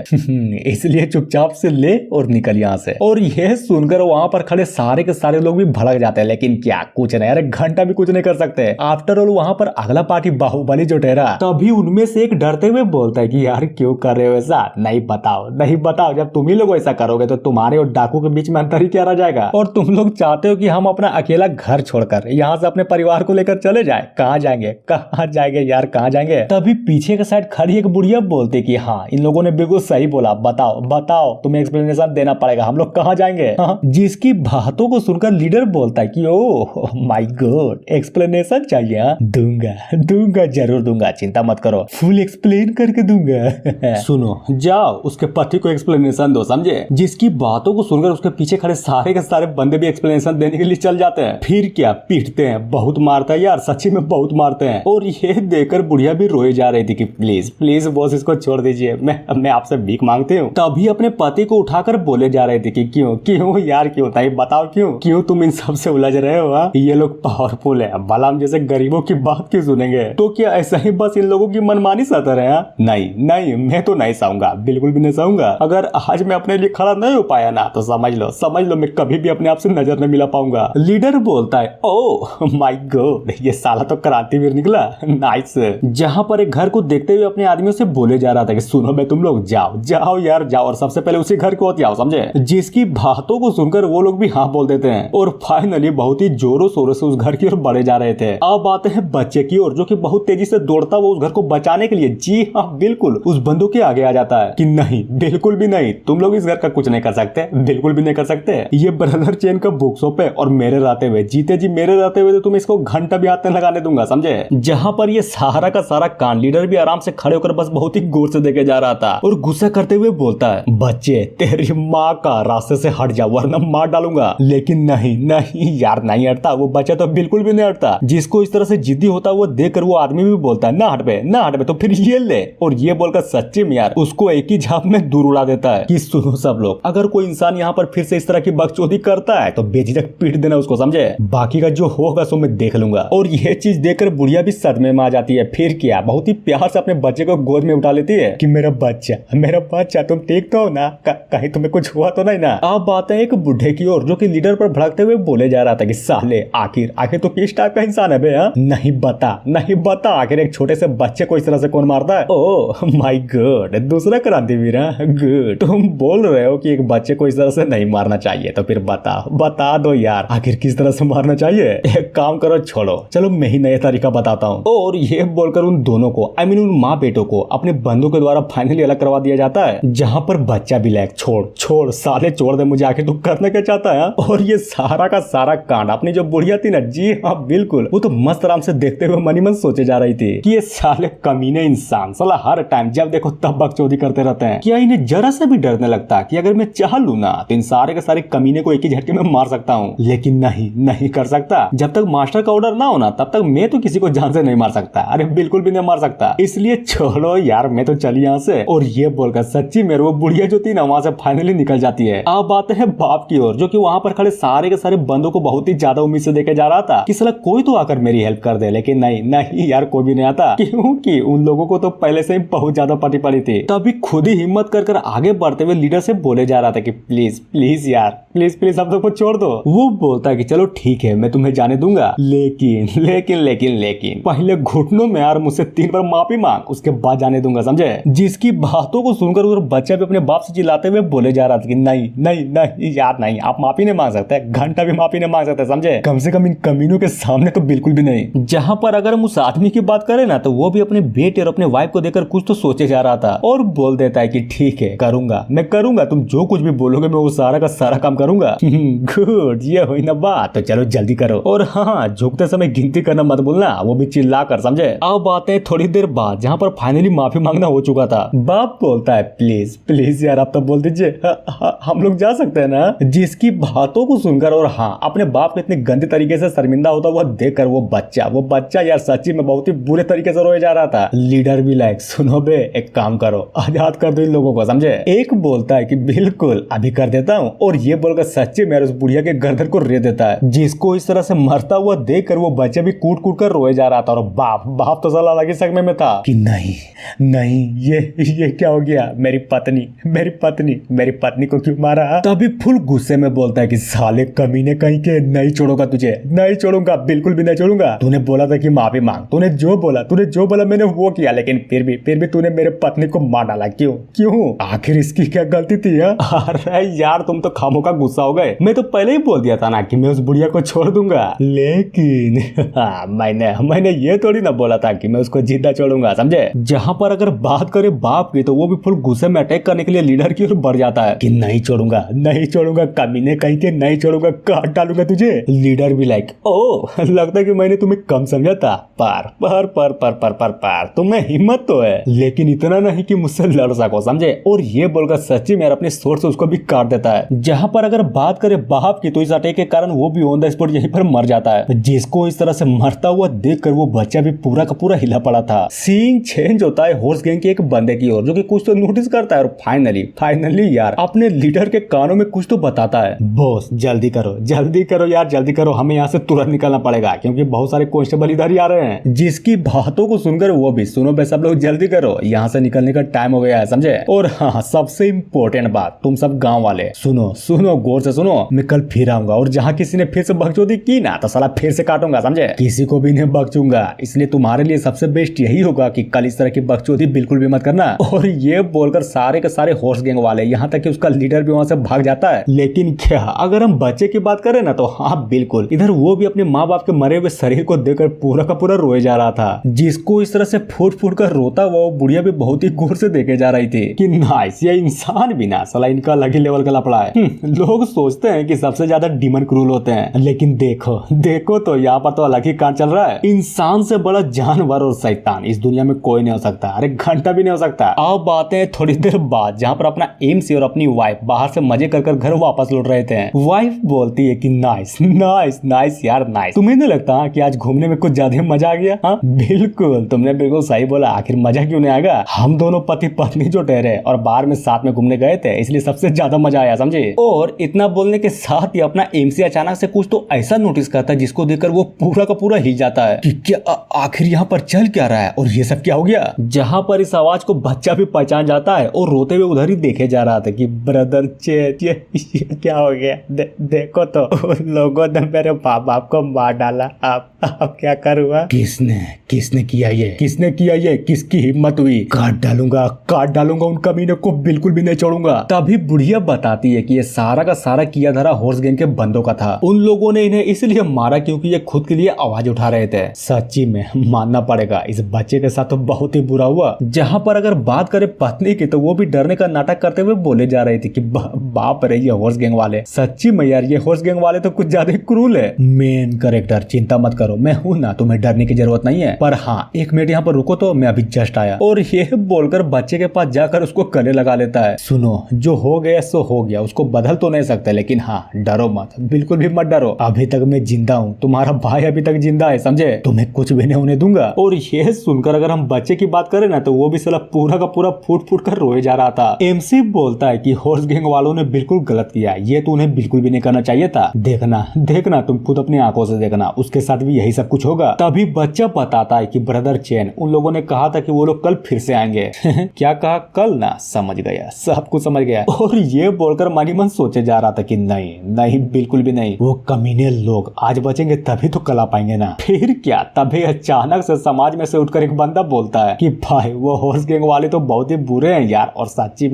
[SPEAKER 1] इसलिए चुपचाप से ले और निकल यहाँ से। और यह सुनकर वहाँ पर खड़े सारे के सारे लोग भी भड़क जाते हैं, लेकिन क्या कुछ नहीं, अरे घंटा भी कुछ नहीं कर सकते। आफ्टर ऑल वहाँ पर अगला पार्टी बाहुबली जो ठहरा, तभी उनमें से एक डरते हुए बोलता है कि यार क्यों कर रहे हो ऐसा? नहीं बताओ नहीं बताओ, जब तुम ही लोग ऐसा करोगे तो तुम्हारे और डाकू के बीच में अंतर ही क्या रह जाएगा? और तुम लोग चाहते हो कि हम अपना अकेला घर छोड़कर यहाँ से अपने परिवार को लेकर चले जाए? कहाँ जाएंगे कहाँ जाएंगे यार, कहाँ जाएंगे? तभी पीछे के साइड खड़ी एक बुढ़िया बोलती कि हाँ इन लोगों ने बिल्कुल सही बोला, बताओ बताओ तुम्हें एक्सप्लेनेशन देना पड़ेगा, हम लोग कहाँ जाएंगे? हाँ? जिसकी बातों को सुनकर लीडर बोलता है कि ओह माय गॉड एक्सप्लेनेशन चाहिए? हाँ? दूंगा दूंगा जरूर दूंगा, चिंता मत करो, फुल एक्सप्लेन करके दूंगा। सुनो जाओ उसके पति को एक्सप्लेनेशन दो, समझे? जिसकी बातों को सुनकर उसके पीछे खड़े सारे के सारे बंदे भी एक्सप्लेनेशन देने के लिए चल जाते हैं। फिर क्या पीटते हैं, बहुत मारता है यार, सच्ची में बहुत मारते हैं। और ये देखकर बुढ़िया भी रोए जा रही थी कि प्लीज प्लीज बॉस इसको छोड़ दीजिए, मैं आपसे भीख मांगती हूँ। तभी अपने पति को उठाकर बोले जा रहे थे कि क्यों क्यों यार क्यों, ताई बताओ क्यों तुम इन सब से उलझ रहे हो? ये लोग पावरफुल है, भला हम जैसे गरीबों की बात क्यों सुनेंगे? तो क्या ऐसा ही बस इन लोगों की मनमानी सहता रहे? नहीं नहीं मैं तो नहीं सहूंगा, बिल्कुल भी नहीं सहूंगा। अगर आज मैं अपने लिए खड़ा नहीं हो पाया पाया ना तो समझ लो मैं कभी भी अपने आप से नजर न मिला पाऊंगा। लीडर बोलता है ओह माय गॉड, ये साला तो क्रांतिवीर निकला, नाइस। जहां पर एक घर को देखते हुए अपने आदमियों से बोले जा रहा था कि सुनो बे तुम लोग जाओ यार जाओ, और सबसे पहले उसी घर को आओ, समझे। जिसकी बातों को सुनकर वो लोग भी हाँ बोल देते हैं और फाइनली बहुत ही जोरों शोरों से उस घर की ओर बढ़े जा रहे थे। अब आते हैं बच्चे की ओर, जो कि बहुत तेजी से दौड़ता हुआ उस घर को बचाने के लिए, जी हाँ बिल्कुल, उस बंदूक के आगे आ जाता है कि नहीं बिल्कुल भी नहीं, तुम लोग इस घर का कुछ नहीं कर सकते, बिल्कुल भी नहीं कर सकते। ये ब्रदर चेन का बुकशॉप है और मेरे रहते हुए जीते जी मेरे रहते हुए तो तुम इसको घंटा भी हाथ में लगाने दूंगा, समझे। जहां पर ये सारा का सारा कांड लीडर भी आराम से खड़े होकर बस बहुत ही गौर से देखे जा रहा था और गुस्सा करते हुए बोलता है बच्चे तेरी माँ का रास्ते से हट जा वरना मार डालूंगा। लेकिन नहीं यार नहीं हटता, वो बच्चा तो बिल्कुल भी नहीं हटता। जिसको इस तरह से जिद्दी होता हुआ देखकर वो आदमी भी बोलता है ना हट पे तो फिर ये ले, और ये बोलकर सच्ची में यार उसको एक ही झाप में दूर उड़ा देता है कि सुनो सब लोग, अगर कोई इंसान यहाँ पर फिर से इस तरह की बकचोदी करता है तो बेझिझक पीट देना उसको, समझे। बाकी का जो होगा सो मैं देख लूंगा। और ये चीज देखकर बुढ़िया भी सदमे में आ जाती है। फिर क्या, बहुत ही प्यार से अपने बच्चे को गोद में उठा लेती है कि मेरा बच्चा तुम ठीक तो हो ना, कहीं तुम्हें कुछ हुआ तो नहीं ना। अब बात है एक बुढ़े की ओर, जो कि लीडर पर भड़कते हुए बोले जा रहा था कि साले आखिर तो किस टाइप का इंसान है बे, नहीं बता आखिर एक छोटे से बच्चे को इस तरह से कौन मारता है। ओह माय गॉड, दूसरा क्रांतिवीर, गुड। तुम बोल रहे हो कि एक बच्चे को इस तरह से नहीं मारना चाहिए, तो फिर बता दो यार आखिर किस तरह से मारना चाहिए। एक काम करो, छोड़ो चलो मैं ही नया तरीका बताता हूँ। और ये बोलकर उन दोनों को उन माँ बेटों को अपने बंधु के द्वारा फाइनली अलग करवा दिया जाता है। जहाँ पर बच्चा भी लायक छोड़ साले छोड़ दे मुझे, आखिर तू करना क्या चाहता है। और ये सारा का सारा कांड अपनी जो बुढ़िया थी ना, जी हाँ बिल्कुल, वो तो मस्त आराम से देखते हुए मनी मन सोचे जा रही थी कि ये साले कमीने इंसान साला हर टाइम जब देखो तब बकचोदी करते रहते हैं। क्या इन्हें जरा से भी डर नहीं लगता कि अगर मैं चाह लूं ना तो इन सारे के सारे कमीने को एक ही झटके में मार सकता हूँ। लेकिन नहीं कर सकता। जब तक मास्टर का ऑर्डर ना होना तब तक मैं तो किसी को जान से नहीं मार सकता, अरे बिल्कुल भी नहीं मार सकता। इसलिए छोड़ो यार मैं तो चली यहाँ से। और ये बोलकर सच्ची मेरे वो बुढ़िया जो थी ना वहाँ से फाइनली निकल जाती है। अब बात है बाप की ओर, जो कि वहाँ पर खड़े सारे के सारे बंदों को बहुत ही ज्यादा उम्मीद से देखे जा रहा था कि साला कोई तो आकर मेरी हेल्प कर दे। लेकिन नहीं यार कोई भी नहीं आता, क्योंकि उन लोगों को तो पहले से ही बहुत ज्यादा पटी पड़ी थी। तभी खुद ही हिम्मत कर आगे बढ़ते हुए लीडर से बोले जा रहा था कि प्लीज यार प्लीज आप लोग को छोड़ दो। वो बोलता है कि चलो ठीक है मैं तुम्हें जाने दूंगा, लेकिन पहले घुटनों में यार मुझसे 3 बार माफी मांग, उसके बाद जाने दूंगा, समझे। जिसकी बातों को सुनकर उधर बच्चा भी अपने बाप से चिल्लाते हुए बोले जा रहा था कि नहीं यार नहीं, आप माफी नहीं मांग सकते, घंटा भी माफी नहीं मांग सकते, समझे। कम से कम इन कमीनों के सामने तो बिल्कुल भी नहीं। जहाँ पर अगर हम उस आदमी की बात करें ना तो वो भी अपने बेटे और अपने वाइफ को देखकर कुछ तो सोचे जा रहा था और बोल देता है कि ठीक है मैं करूंगा, तुम जो कुछ भी बोलोगे मैं वो सारा का सारा काम करूंगा। गुड, ये हुई ना बात, तो चलो जल्दी करो। और हाँ झुकते समय गिनती करना मत भूलना, वो भी चिल्ला कर, समझे। अब बात है थोड़ी देर बाद जहाँ पर फाइनली माफी मांगना हो चुका था। बाप बोलता है प्लीज यार आप तो बोल दीजिए, हम लोग जा सकते हैं ना। जिसकी बातों को सुनकर और हाँ अपने बाप को इतने गंदे तरीके से शर्मिंदा होता हुआ देखकर वो बच्चा यार सच्ची में बहुत ही बुरे तरीके से रोए जा रहा था। लीडर भी लाइक सुनो बे एक काम करो, आजाद कर दो इन लोगों को, समझे। एक बोलता है कि बिल्कुल अभी कर देता हूँ, और ये बोलकर सच्चे में उस बुढ़िया के गर्दन को रे देता है। जिसको इस तरह से मरता हुआ देखकर वो बच्चा भी कूट कर रोए जा रहा था। और बाप तो साला लगे सदमे में था कि नहीं ये क्या हो गया, मेरी पत्नी को क्यों मारा। तभी फुल गुस्से में बोलता है कि साले कमीने कहीं के, नहीं छोड़ूंगा तुझे, नहीं छोड़ूंगा, बिल्कुल भी नहीं छोड़ूगा। तूने बोला था कि माफी मांग, तूने जो बोला मैंने वो किया, लेकिन फिर भी तूने मेरे पत्नी को मार डाला, क्यों आखिर इसकी क्या गलती थी। अरे यार तुम तो खामोखा गुस्सा हो गए, मैं तो पहले ही बोल दिया था ना कि मैं उस बुढ़िया को छोड़ दूंगा। लेकिन मैंने ये थोड़ी ना बोला था कि मैं उसको जिंदा छोड़ूंगा, समझे। जहाँ पर अगर बात करें बाप की तो वो भी फुल गुस्से में अटैक करने के लिए लीडर की ओर बढ़ जाता है कि नहीं छोड़ूंगा कमीने कहीं के, नहीं छोड़ूंगा, काट डालूंगा तुझे। लीडर भी लाइक ओ लगता है कि मैंने तुम्हें कम समझा था, पर तुम्हें हिम्मत तो है लेकिन इतना नहीं कि मुझसे लड़ सको, समझे। और ये बोलकर सच्ची में अपने सोर से उसको भी काट देता है। जहाँ पर अगर बात करें बाप की तो इस अटैक के कारण वो भी ऑन द स्पॉट यहीं पर मर जाता है। जिसको इस तरह से मरता हुआ देखकर वो बच्चा भी पूरा का पूरा हिला पड़ा था। सीन चेंज होता है हॉर्स गैंग के एक बंदे की ओर, जो कि कुछ तो नोटिस करता है और फाइनली यार अपने लीडर के कानों में कुछ तो बताता है। बॉस जल्दी करो यार, जल्दी करो, हमें यहाँ से तुरंत निकलना पड़ेगा क्योंकि बहुत सारे कांस्टेबल इधर ही आ रहे हैं। जिसकी बातों को सुनकर वो भी सुनो बे सब लोग जल्दी करो, यहाँ से निकलने का टाइम हो गया है, समझे। और हाँ सबसे इम्पोर्टेंट बात, तुम सब गांव वाले सुनो सुनो गौर से सुनो, मैं कल फिर आऊंगा और जहाँ किसी ने फिर से बकचोदी की ना तो साला फिर से काटूंगा, समझे? किसी को भी नहीं बकचूंगा, इसलिए तुम्हारे लिए सबसे बेस्ट यही होगा कि कल इस तरह की बकचोदी बिल्कुल भी मत करना। और ये बोलकर सारे के सारे हॉर्स गैंग वाले, यहाँ तक कि उसका लीडर भी वहाँ से भाग जाता है। लेकिन क्या अगर हम बच्चे की बात करें ना तो हाँ बिल्कुल, इधर वो भी अपने माँ बाप के मरे हुए शरीर को देखकर पूरा का पूरा रोए जा रहा था। जिसको इस तरह से फूट फूट कर रोता हुआ वो बुढ़िया भी बहुत ही गौर से देखे जा रही थी कि नाइस, ये इंसान भी ना साला इनका अलग ही लेवल का लफड़ा है। लोग सोचते हैं कि सबसे ज्यादा डीमन क्रूल होते हैं, लेकिन देखो देखो तो यहाँ पर तो अलग ही कांड चल रहा है। इंसान से बड़ा जानवर और शैतान इस दुनिया में कोई नहीं हो सकता, अरे घंटा भी नहीं हो सकता। अब बातें हैं थोड़ी देर बाद जहाँ पर अपना एमसी और अपनी वाइफ बाहर से मजे कर कर घर वापस लौट रहे थे। वाइफ बोलती है कि नाइस नाइस नाइस यार नाइस, तुम्हें नहीं लगता कि आज घूमने में कुछ ज्यादा मजा आ गया? हाँ बिल्कुल, तुमने बिल्कुल सही बोला, आखिर मजा क्यों नहीं आएगा? हम दोनों पति पत्नी जो ठहरे और बाहर में साथ में घूमने गए थे, इसलिए सबसे ज्यादा मजा आया, समझे? और इतना बोलने के साथ ही अपना एमसी अचानक से कुछ तो ऐसा नोटिस करता है जिसको देखकर वो पूरा का पूरा हिल जाता है कि क्या आखिर यहाँ पर चल क्या रहा है और ये सब क्या हो गया। जहाँ पर इस आवाज को बच्चा भी पहचान जाता है और रोते हुए उधर ही देखे जा रहा था कि ब्रदर चेत ये क्या हो गया। देखो तो उन लोगों ने मेरे बाप को मार डाला, अब क्या करूँगा? किसने किया ये? किसने किया ये? किसकी हिम्मत हुई? काट डालूंगा उन कमीने को, बिल्कुल भी नहीं छोड़ूंगा। तभी बुढ़िया बताती है कि ये सारा का सारा किया धरा हॉर्स गैंग के बंदों का था। उन लोगों ने इन्हें इसलिए मारा क्योंकि ये खुद के लिए आवाज उठा रहे थे। सच्ची में मानना पड़ेगा इस बच्चे के साथ तो बहुत ही बुरा हुआ। जहाँ पर अगर बात करें पत्नी की तो वो भी डरने का नाटक करते हुए बोले जा रही थी कि बाप रे ये हॉर्स गैंग वाले, सच्ची में यार ये हॉर्स गैंग वाले तो कुछ ज्यादा क्रूल है। मेन कैरेक्टर चिंता मत करो, मैं हूँ ना, तुम्हें डरने की जरूरत नहीं है। पर हाँ एक मिनट यहाँ पर रुको तो मैं अभी जस्ट आया। और ये बोलकर बच्चे के पास जाकर उसको गले लगा लेता है। सुनो जो हो गया सो हो गया, उसको बदल तो नहीं सकते, लेकिन हाँ डरो मत, बिल्कुल भी मत डरो, अभी तक मैं जिंदा हूँ, तुम्हारा भाई अभी तक जिंदा है, समझे? तुम्हें कुछ भी नहीं होने दूंगा। और ये सुनकर अगर हम बच्चे की बात करें ना तो वो भी साला पूरा का पूरा फूट फूट कर रोए जा रहा था। एमसी बोलता है कि हॉर्स गैंग वालों ने बिल्कुल गलत किया, ये तो उन्हें बिल्कुल भी नहीं करना चाहिए था। देखना तुम खुद अपनी आंखों से देखना, उसके साथ भी यही सब कुछ होगा। तभी बच्चा बताता है कि ब्रदर चेन उन लोगों ने कहा था कि वो लोग कल फिर से आएंगे। क्या कहा? कल ना, समझ गया, सब कुछ समझ गया। और ये बोलकर मनी मन सोचे जा रहा था कि नहीं बिल्कुल भी नहीं, वो कमीने लोग आज बचेंगे तभी तो कल आ पाएंगे ना। फिर क्या, तभी अचानक से समाज में से उठकर एक बंदा बोलता है कि भाई वो हॉर्स गैंग वाले तो बहुत ही बुरे हैं यार, और सच्ची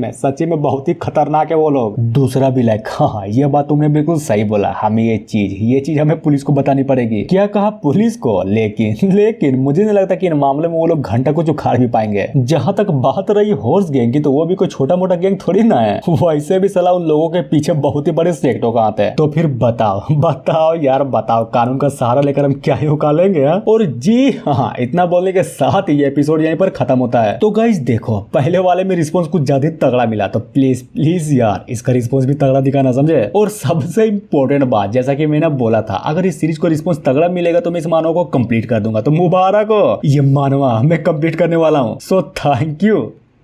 [SPEAKER 1] में बहुत ही खतरनाक है वो लोग। दूसरा भी लाइक हाँ ये बात तुमने बिल्कुल सही बोला, हमें ये चीज हमें पुलिस को बतानी पड़ेगी। क्या कहा? पुलिस को? लेकिन मुझे नहीं लगता कि इन मामले में वो लोग घंटा को उखाड़ भी पाएंगे। जहाँ तक बात रही हॉर्स गैंग की तो वो भी कोई छोटा मोटा गैंग थोड़ी ना है, वैसे भी सलाह उन लोगों के पीछे बहुत ही बड़े सेक्टों का आते हैं। तो फिर बताओ यार बताओ, कानून का सहारा लेकर हम क्या ही उकालेंगे? और जी हाँ, इतना बोलने के साथ ही एपिसोड यहीं पर खत्म होता है। तो गाइस देखो पहले वाले में रिस्पॉन्स कुछ ज्यादा तगड़ा मिला, तो प्लीज यार इसका रिस्पॉन्स भी तगड़ा दिखाना, समझे? और सबसे इंपॉर्टेंट बात, जैसा कि मैंने बोला था, अगर इस सीरीज को रिस्पॉन्स तगड़ा मिलेगा तो मैं इस मानव को कंप्लीट कर दूंगा। तो मुबारक हो, ये मानवा मैं कंप्लीट करने वाला हूँ। So thank you.